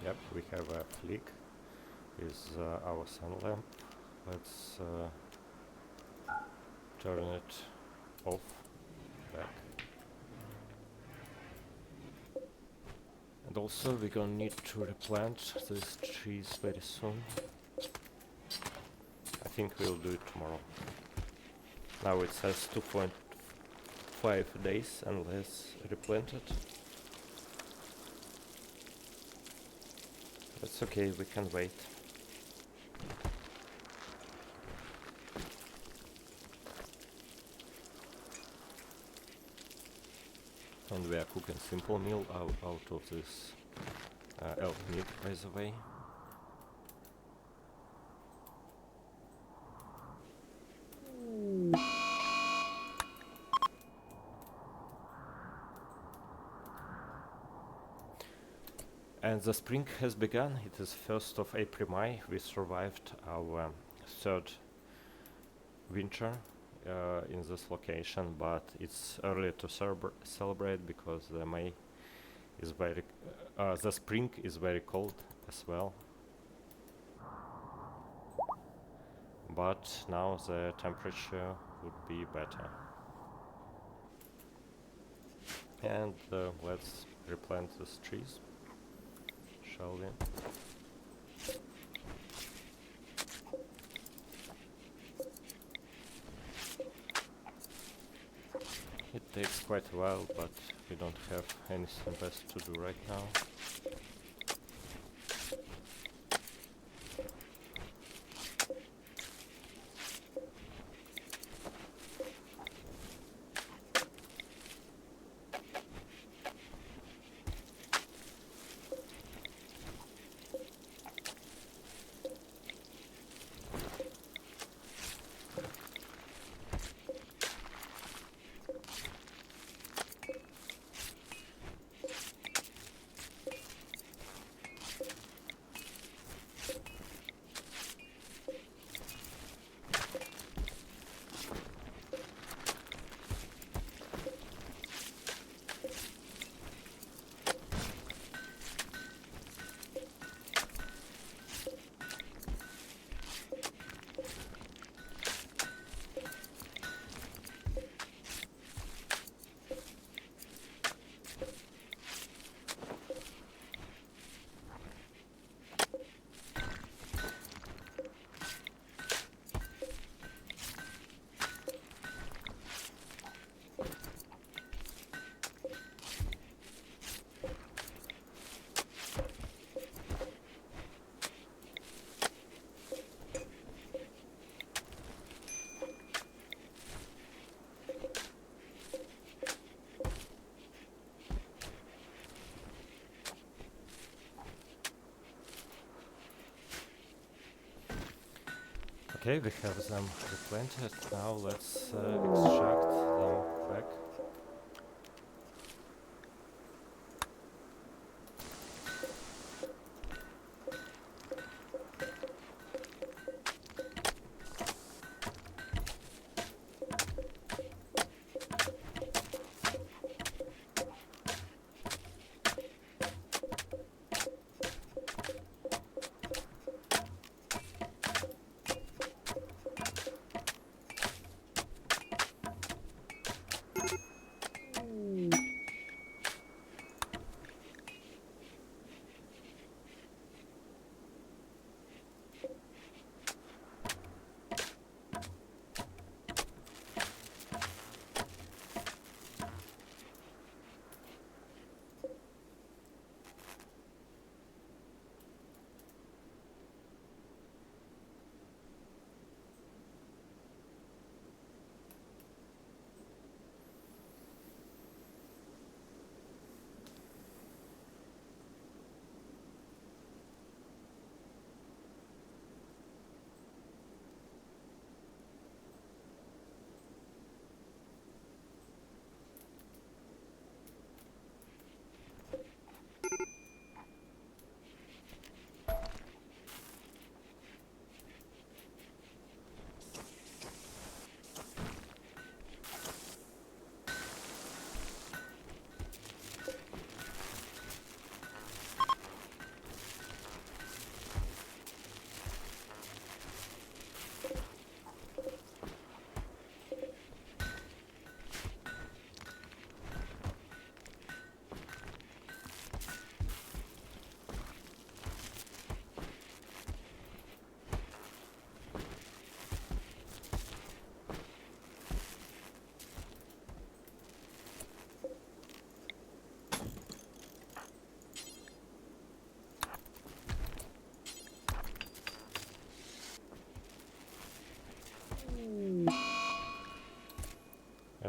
Yep, we have a flick with our sun lamp. Let's turn it off, back. And also we're gonna need to replant these trees very soon. I think we'll do it tomorrow. Now it says 2.5 days unless replanted. That's okay, we can wait. And we are cooking simple meal out of this elk meat, by the way. And the spring has begun. It is 1st of April, May. We survived our third winter in this location, but it's early to celebrate because the May is very, the spring is very cold as well. But now the temperature would be better. And let's replant these trees, shall we? It takes quite a while, but we don't have anything best to do right now. Okay, we have them replanted. Now let's extract them back.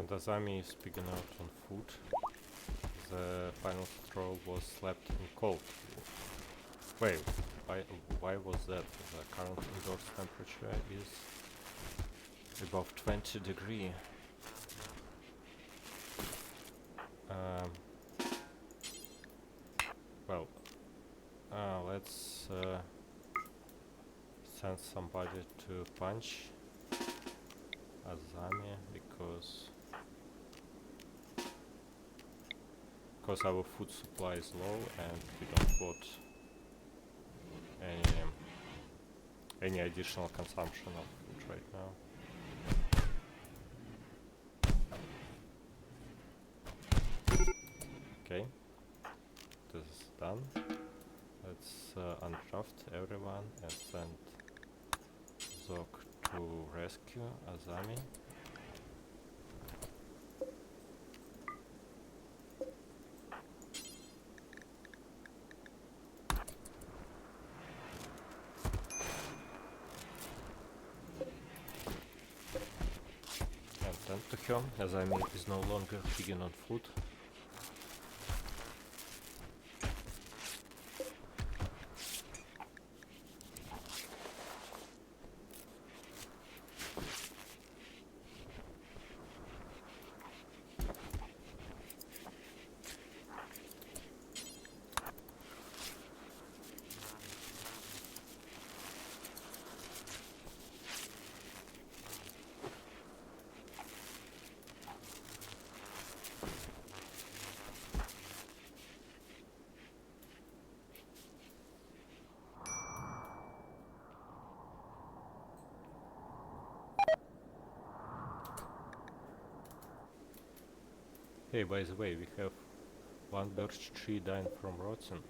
And Azami is picking out on food. The final straw was slept in cold. Wait, why was that? The current indoors temperature is above 20 degree. Well, let's send somebody to punch Azami because our food supply is low and we don't want any additional consumption of food right now. Okay, this is done. Let's undraft everyone and send Zog to rescue Azami. And then to him, Azami is no longer pigging on food. Hey, by the way, we have one birch tree dying from rotten.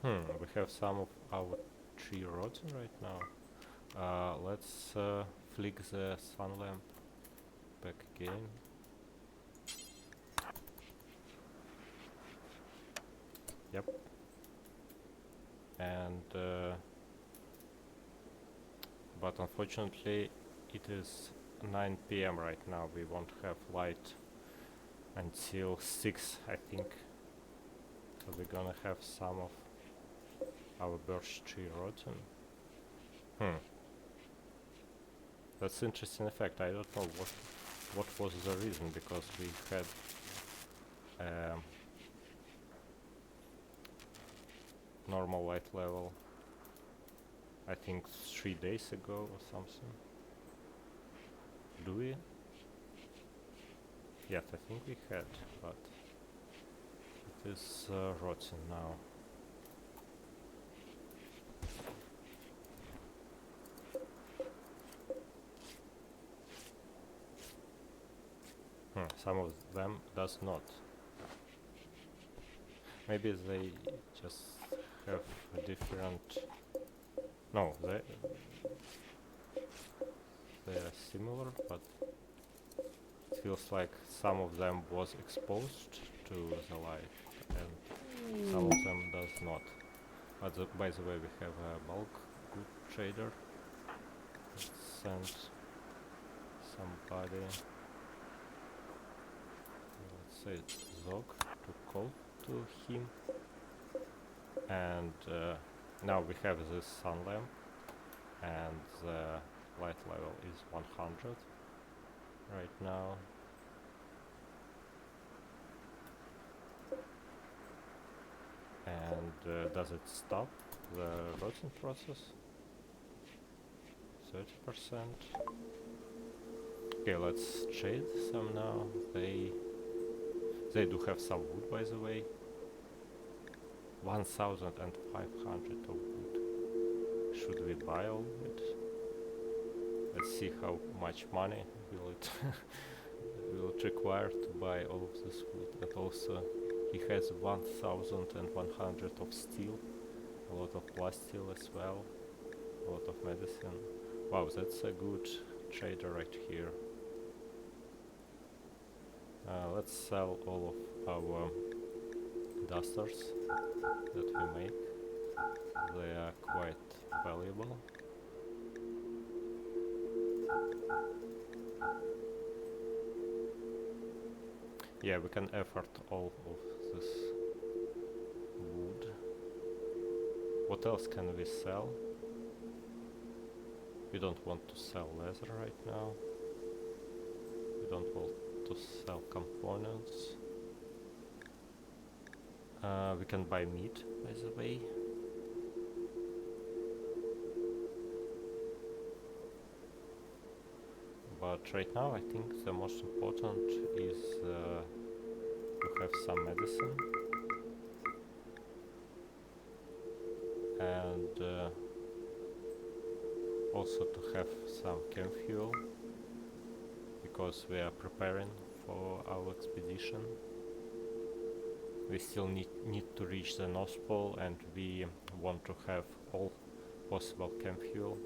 We have some of our tree rotten right now. Let's flick the sun lamp back again. Yep. And but unfortunately it is 9 PM right now. We won't have light until 6, I think. So we're gonna have some of our birch tree rotten. That's interesting effect. I don't know what was the reason, because we had normal light level I think 3 days ago or something. Do we? Yes, I think we had, but it is rotten now. Some of them does not. Maybe they just have a different... No, they are similar, but it feels like some of them was exposed to the light and some of them does not. But by the way, we have a bulk good trader. Let's send somebody, let's say Zog, to call to him. And now we have this sun lamp and the light level is 100 right now. And does it stop the rotting process? 30%. Okay, let's trade some now. They do have some wood, by the way. 1,500 of wood. Should we buy all of it? Let's see how much money will it require to buy all of this wood. And also he has 1,100 of steel, a lot of plasteel as well, a lot of medicine. Wow, that's a good trader right here. Let's sell all of our dusters that we make. They are quite valuable. Yeah, we can effort all of this wood. What else can we sell? We don't want to sell leather right now. We don't want to sell components. We can buy meat, by the way. But right now I think the most important is to have some medicine and also to have some chem fuel, because we are preparing for our expedition. We still need to reach the North Pole, and we want to have all possible chem fuel.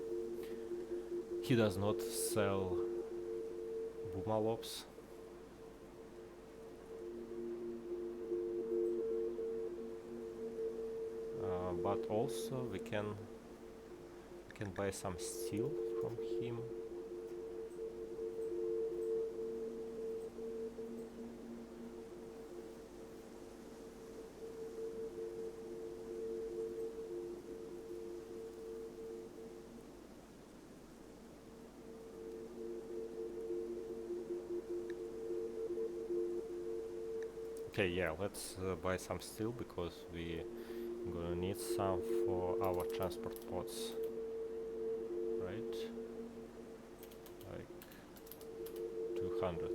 He does not sell boomalops. But also we can buy some steel from him. Okay, yeah, let's buy some steel, because we gonna need some for our transport pods, right? Like 200.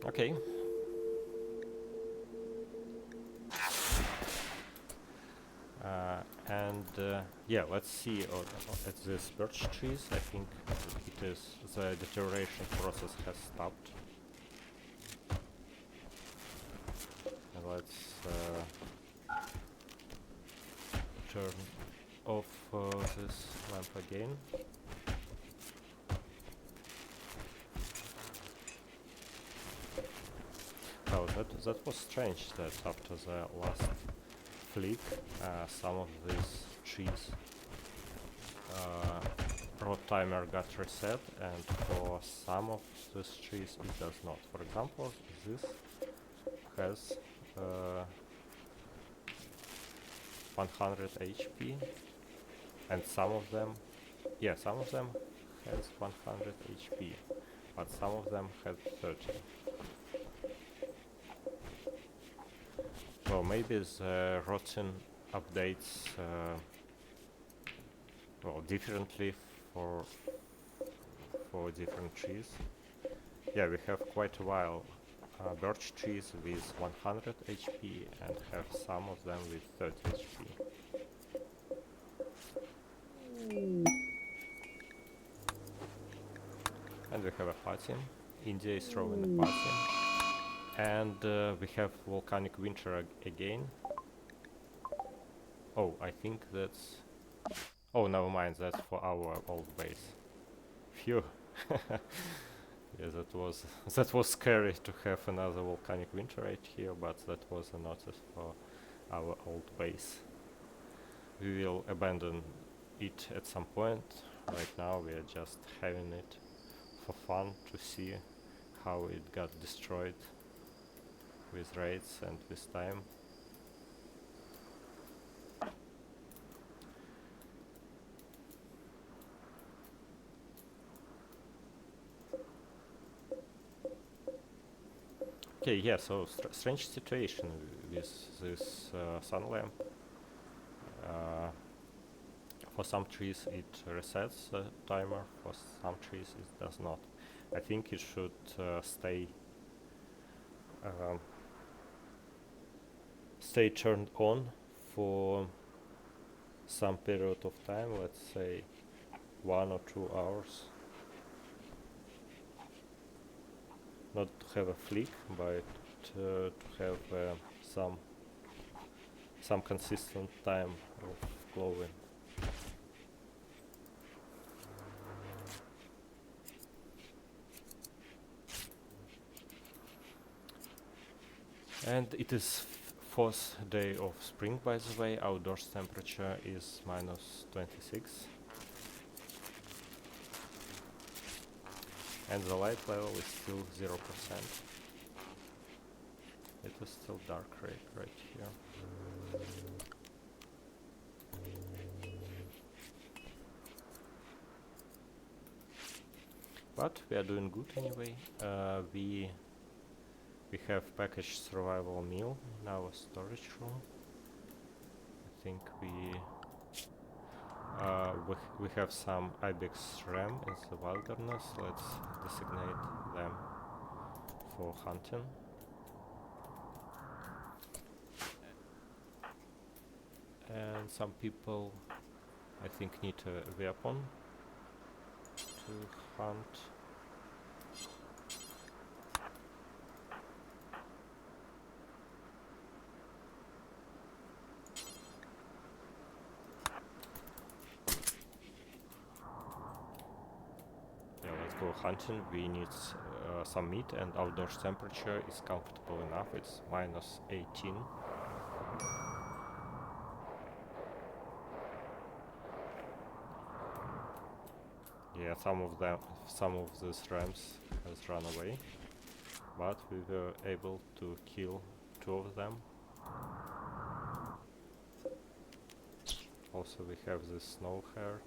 Okay. Yeah, let's see at these birch trees. I think it is the deterioration process has stopped. And let's turn off this lamp again. Oh, that was strange that after the last flick, some of these trees rot timer got reset, and for some of these trees it does not. For example, this has 100 HP, and some of them has 100 HP, but some of them had 30. Well, maybe the rotten updates differently for different trees. Yeah, we have quite a while birch trees with 100 HP and have some of them with 30 HP. And we have a party. India is throwing a party. And we have volcanic winter again. Oh, I think that's... Oh, never mind, that's for our old base. Phew. Yeah, that was scary to have another volcanic winter right here, but that was a notice for our old base. We will abandon it at some point. Right now we are just having it for fun to see how it got destroyed with raids and with time. Okay, yeah, so strange situation with this sun lamp. For some trees it resets the timer, for some trees it does not. I think it should stay turned on for some period of time, let's say 1 or 2 hours. Not to have a flick, but to have some consistent time of glowing. And it is fourth day of spring, by the way. Outdoors temperature is -26. And the light level is still 0%. It is still dark right here. But we are doing good anyway. We have packaged survival meal in our storage room. I think we have some ibex ram in the wilderness. Let's designate them for hunting. And some people, I think, need a weapon to hunt. Yeah, let's go hunting. We need some meat, and outdoors temperature is comfortable enough. It's -18. Yeah, some of these rams has run away, but we were able to kill 2 of them. Also, we have this snow hare.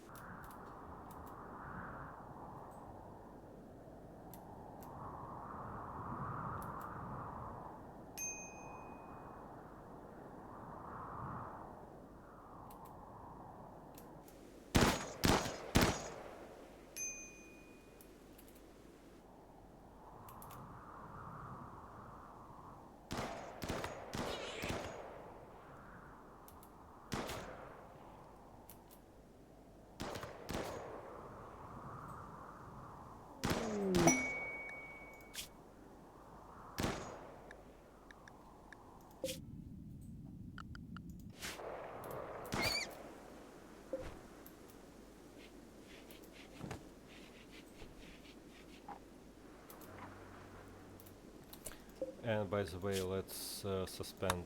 And by the way, let's suspend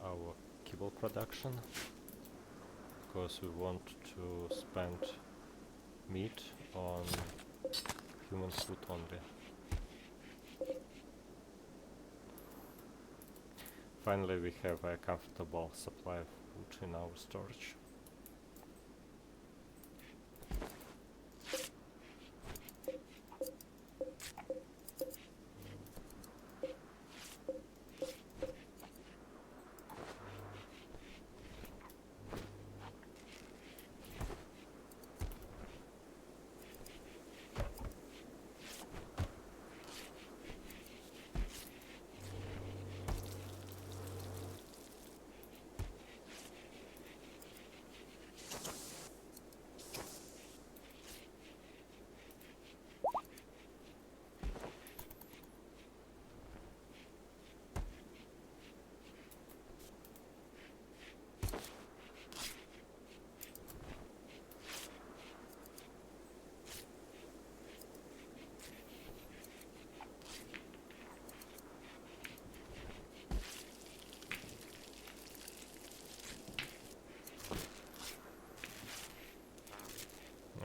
our kibble production, because we want to spend meat on human food only. Finally, we have a comfortable supply of food in our storage.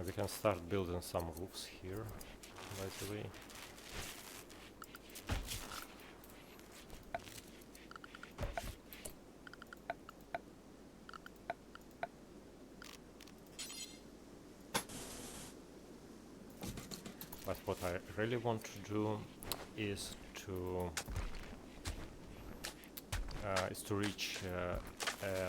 We can start building some roofs here, by the way. But what I really want to do is to reach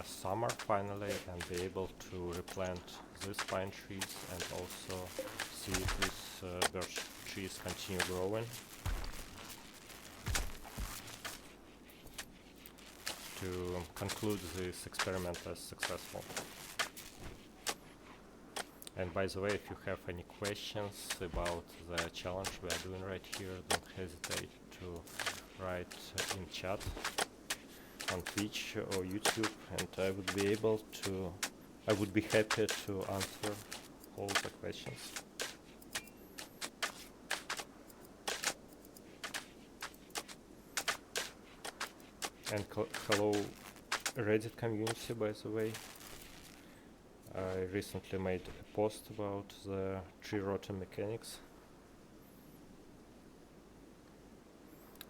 summer finally and be able to replant these pine trees and also see if these birch trees continue growing, to conclude this experiment as successful. And by the way, if you have any questions about the challenge we are doing right here, don't hesitate to write in chat on Twitch or YouTube, and I would be happy to answer all the questions. And hello Reddit community, by the way. I recently made a post about the tree rotting mechanics,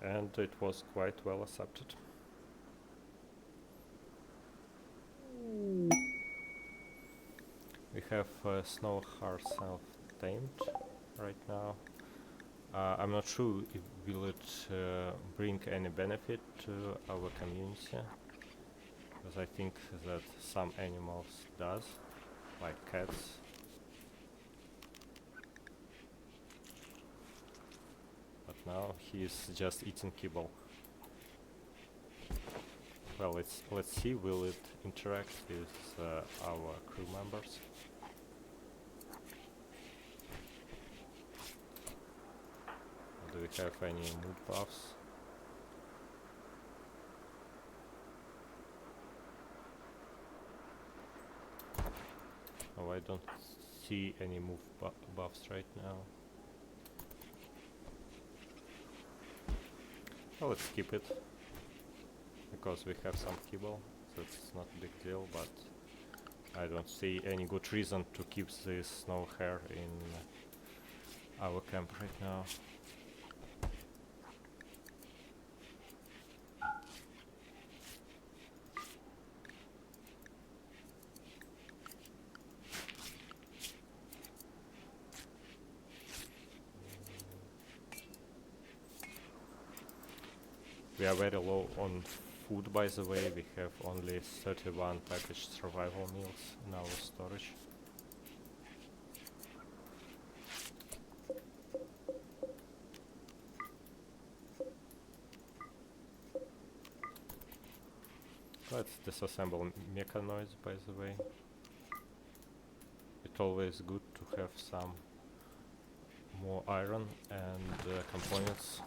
and it was quite well accepted. We have snow heart self-tamed right now. I'm not sure if will it bring any benefit to our community, because I think that some animals does, like cats. But now he is just eating kibble. Well, let's see, will it interact with our crew members? Do we have any mood buffs? Oh, I don't see any move buffs right now. Well, let's skip it, because we have some kibble, so it's not a big deal, but I don't see any good reason to keep this snow hare in our camp right now. We are very low on food, by the way. We have only 31 packaged survival meals in our storage. Let's disassemble mechanoids, by the way. It's always good to have some more iron and components.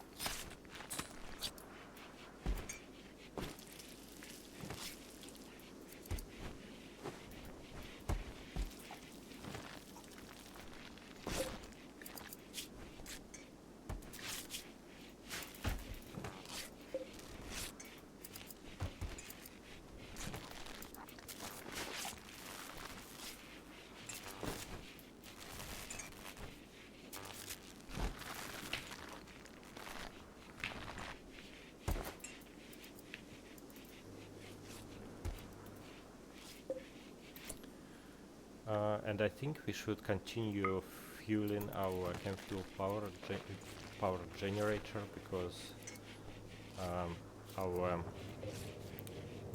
And I think we should continue fueling our chemical power generator, because our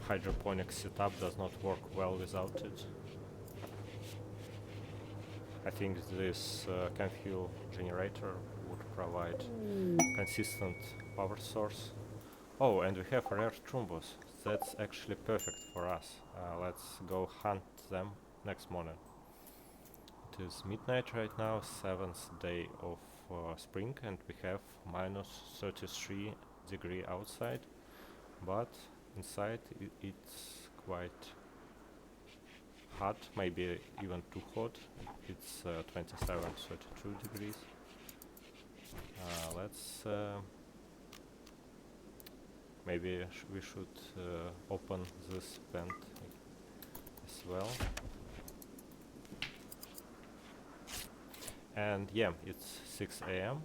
hydroponic setup does not work well without it. I think this chemical generator would provide consistent power source. Oh, and we have rare trumbos. That's actually perfect for us. Let's go hunt them next morning. It is midnight right now, 7th day of spring, and we have minus 33 degree outside, but inside it's quite hot, maybe even too hot. It's 27, 32 degrees. Let's maybe we should open this vent as well. And yeah, it's 6 a.m.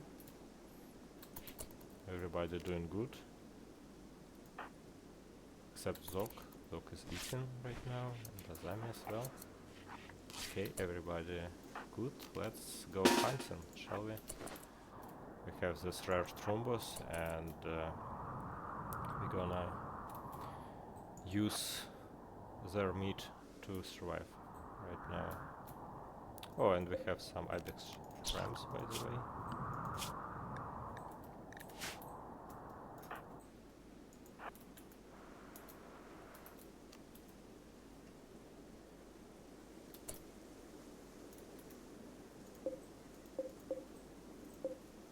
Everybody doing good, except Zok. Zok is eating right now, and Azami as well. Okay, everybody good. Let's go hunting, shall we? We have this rare thrombus, and we're gonna use their meat to survive right now. Oh, and we have some ibex rams, by the way.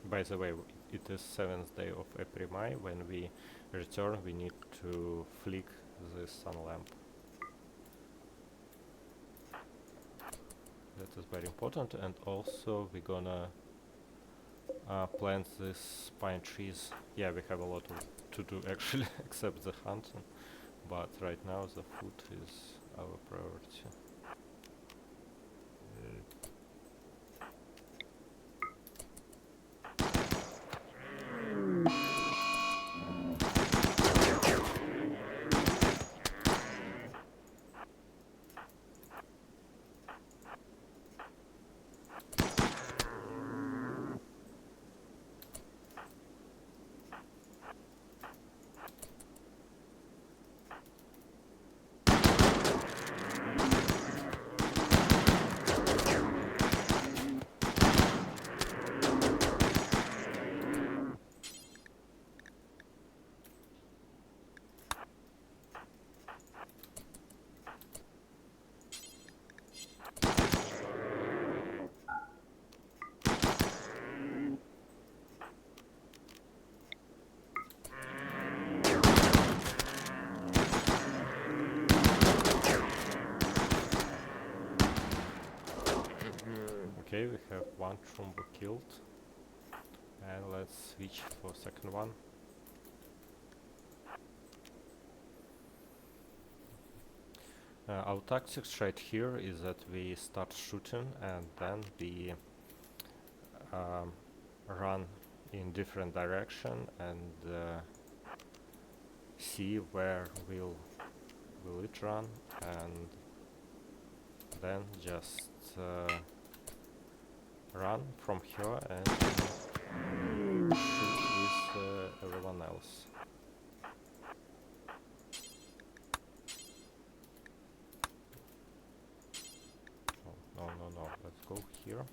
By the way, it is 7th day of April. When we return, we need to flick the sun lamp. That is very important, and also we're gonna plant these pine trees. Yeah, we have a lot to do actually, except the hunting, but right now the food is our priority. Okay, we have one Trumbo killed, and let's switch for second one. Our tactics right here is that we start shooting and then we run in different direction and see where will it run, and then just run from here and shoot with everyone else. Oh, no, let's go here.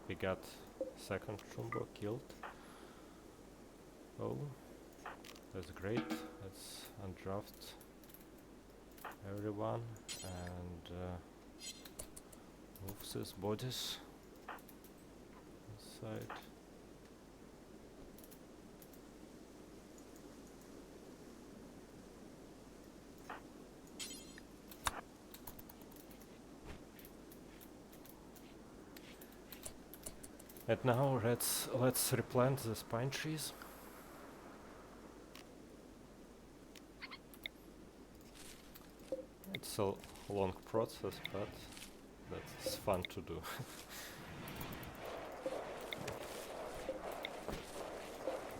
We got second Trumbo killed. Oh, that's great. Let's undraft everyone and move these bodies inside. And now let's replant these pine trees. It's a long process, but that's fun to do.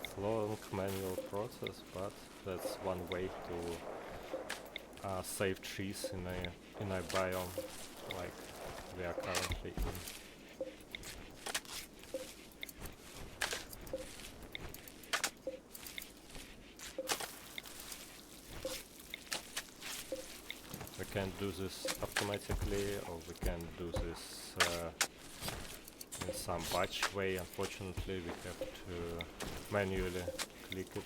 It's a long manual process, but that's one way to save trees in a biome like we are currently in. We can do this automatically, or we can do this in some batch way. Unfortunately, we have to manually click it.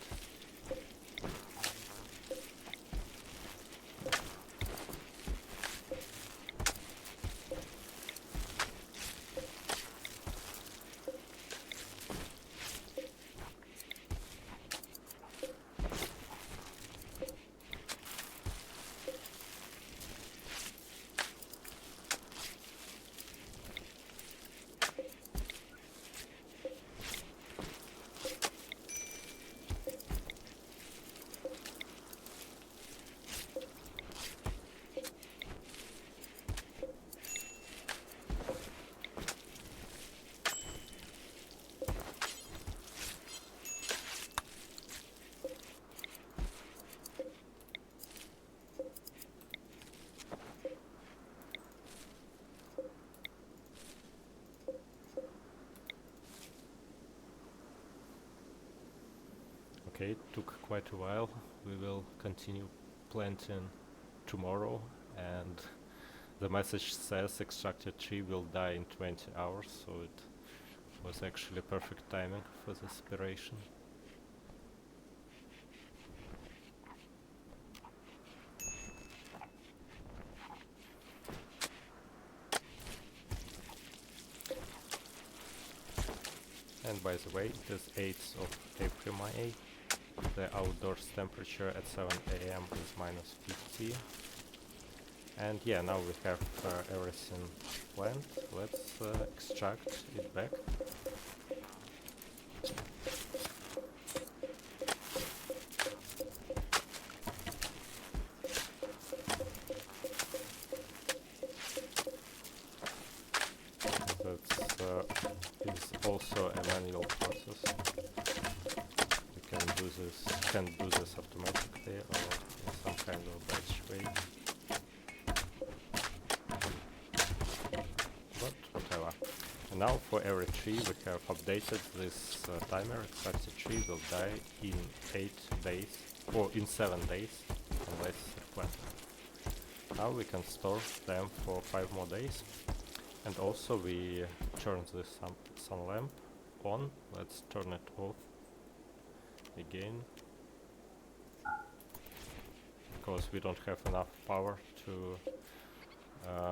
Okay, it took quite a while. We will continue planting tomorrow, and the message says extracted tree will die in 20 hours, so it was actually perfect timing for this operation. And by the way, it is 8th of April, May. The outdoors temperature at 7 AM is -50. And yeah, now we have everything planned. Let's extract it back. That is also a manual process. You can do this automatically or in some kind of batch way. But whatever. And now for every tree we have updated this timer. Such a tree will die in 8 days or in 7 days unless replanted. Now we can store them for 5 more days. And also we turn this sun lamp on. Let's turn it off again, because we don't have enough power to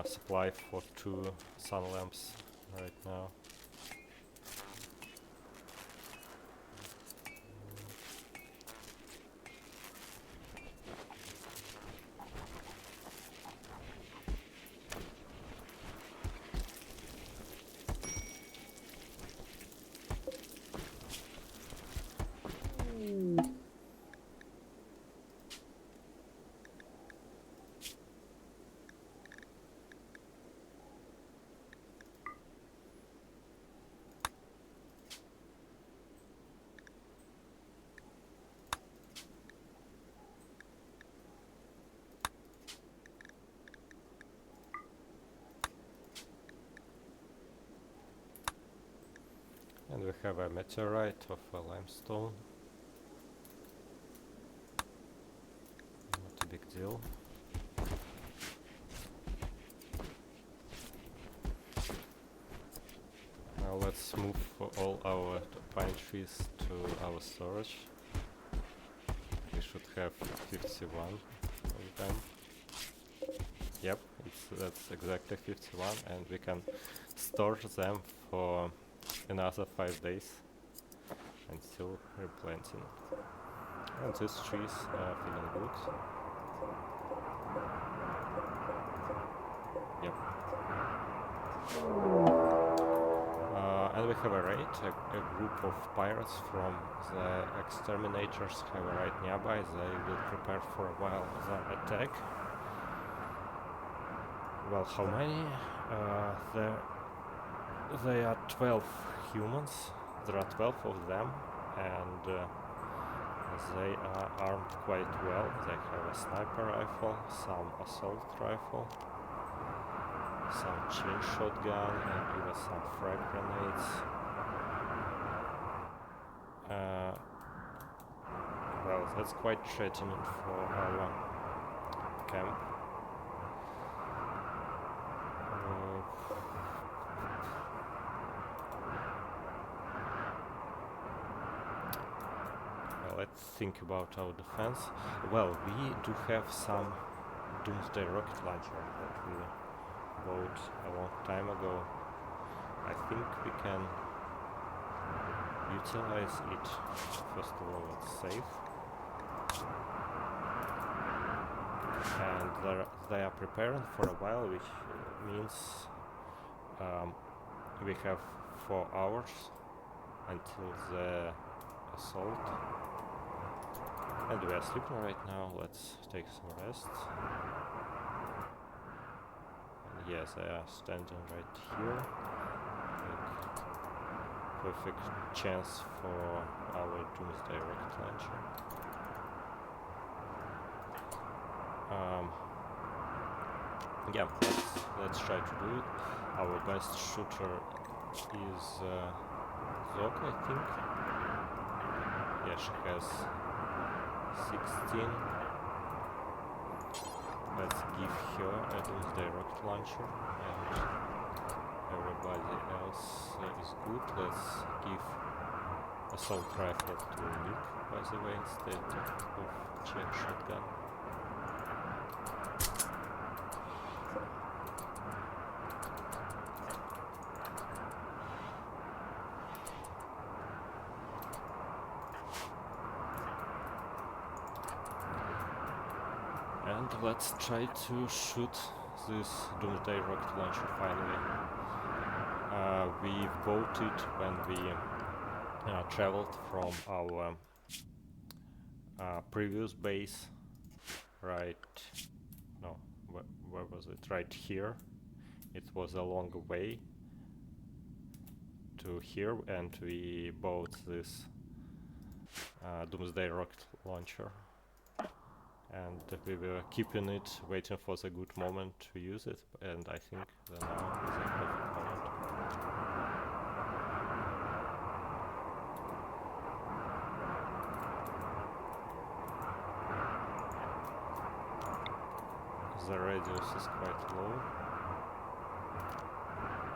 supply for 2 sun lamps right now. And we have a meteorite of a limestone. Not a big deal. Now let's move all our pine trees to our storage. We should have 51 of them. Yep, that's exactly 51, and we can store them for another 5 days until replanting. And these trees are feeling good. Yep. And we have a raid. A group of pirates from the Exterminators have a raid nearby. They will prepare for a while the attack. Well, how many? There are 12 humans. There are 12 of them, and they are armed quite well. They have a sniper rifle, some assault rifle, some chain shotgun, and even some frag grenades. Well, that's quite threatening for our camp. Let's think about our defense. Well, we do have some doomsday rocket launcher that we bought a long time ago. I think we can utilize it. First of all, it's safe. And they are preparing for a while, which means we have 4 hours until the assault. And we are sleeping right now. Let's take some rest. And yes, they are standing right here. Like, perfect chance for our doomsday rocket launcher. Yeah, let's try to do it. Our best shooter is Zok, I think. Yeah, she has 16. Let's give her a doomsday rocket launcher, and everybody else is good. Let's give assault rifle to Nick, by the way, instead of chain shotgun. And let's try to shoot this doomsday rocket launcher finally. We bought it when we traveled from our previous base, right, no, where was it, right here. It was a long way to here, and we bought this doomsday rocket launcher, and we were keeping it, waiting for the good moment to use it, and I think that now is the perfect moment. The radius is quite low,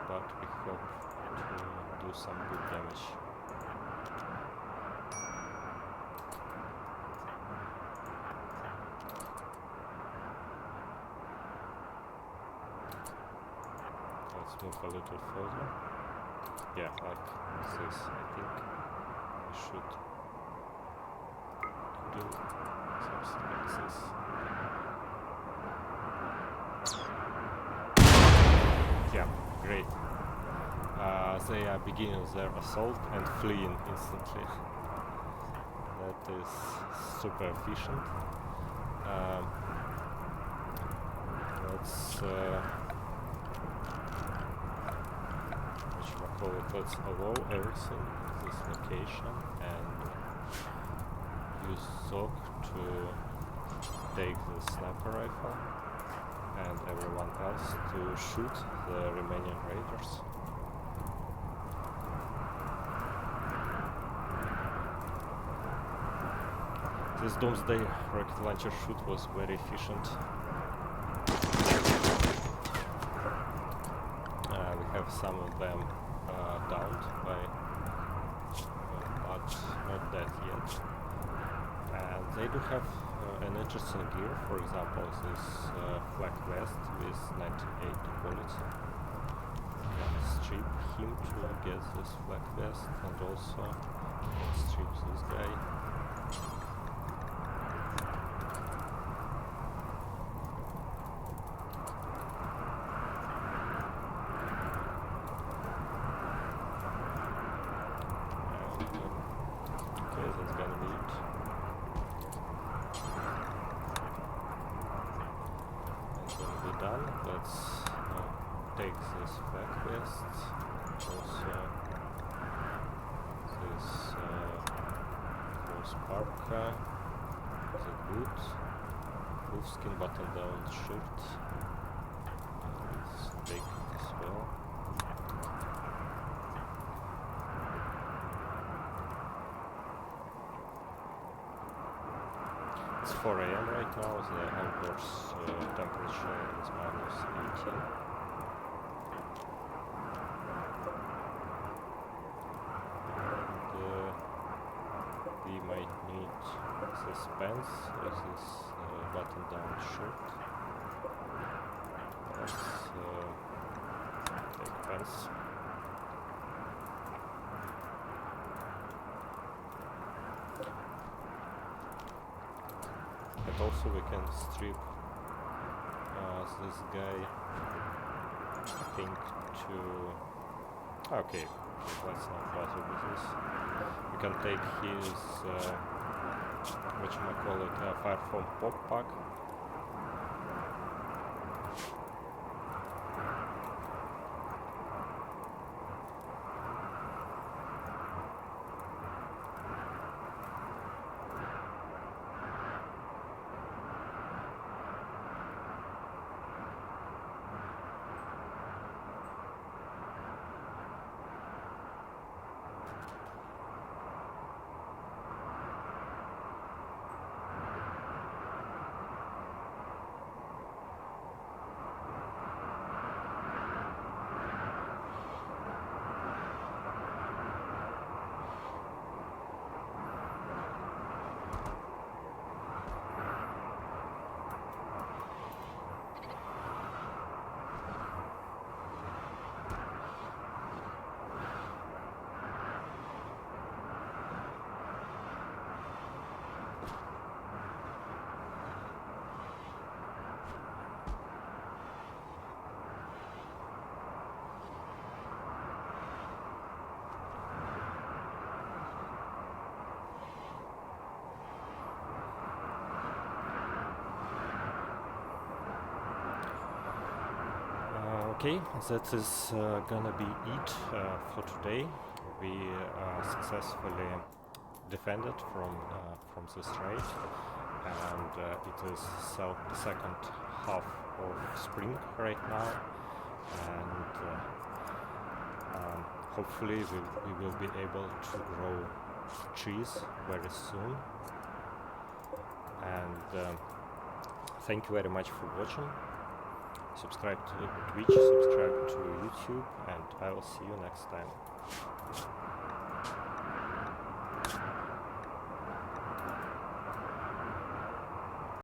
but we hope to do some good damage. Let's move a little further. Yeah, like this. I think we should do something like this. Yeah, great. They are beginning their assault and fleeing instantly. That is super efficient. Let's allow everything in this location and use Zog to take the sniper rifle and everyone else to shoot the remaining raiders. This doomsday rocket launcher shoot was very efficient. We have some of them downed by, but not dead yet. And they do have an interesting gear, for example this flak vest with 98 bullets. Let's strip him to get this flak vest, and also let's strip this guy. Let's take this flak vest, also this close parka, the boot, wolfskin button-down shirt. Let's take it as well. It's 4 AM right now, the outdoors temperature is -18. And we might need this pants with this button-down shirt. Let's take pants. And also we can strip this guy, I think, to... Okay, let's not bother with this. We can take his, fire foam pop pack. Okay, that is gonna be it for today. We successfully defended from this raid, and it is the second half of spring right now, and hopefully we will be able to grow trees very soon. And thank you very much for watching. Subscribe to Twitch, subscribe to YouTube, and I will see you next time.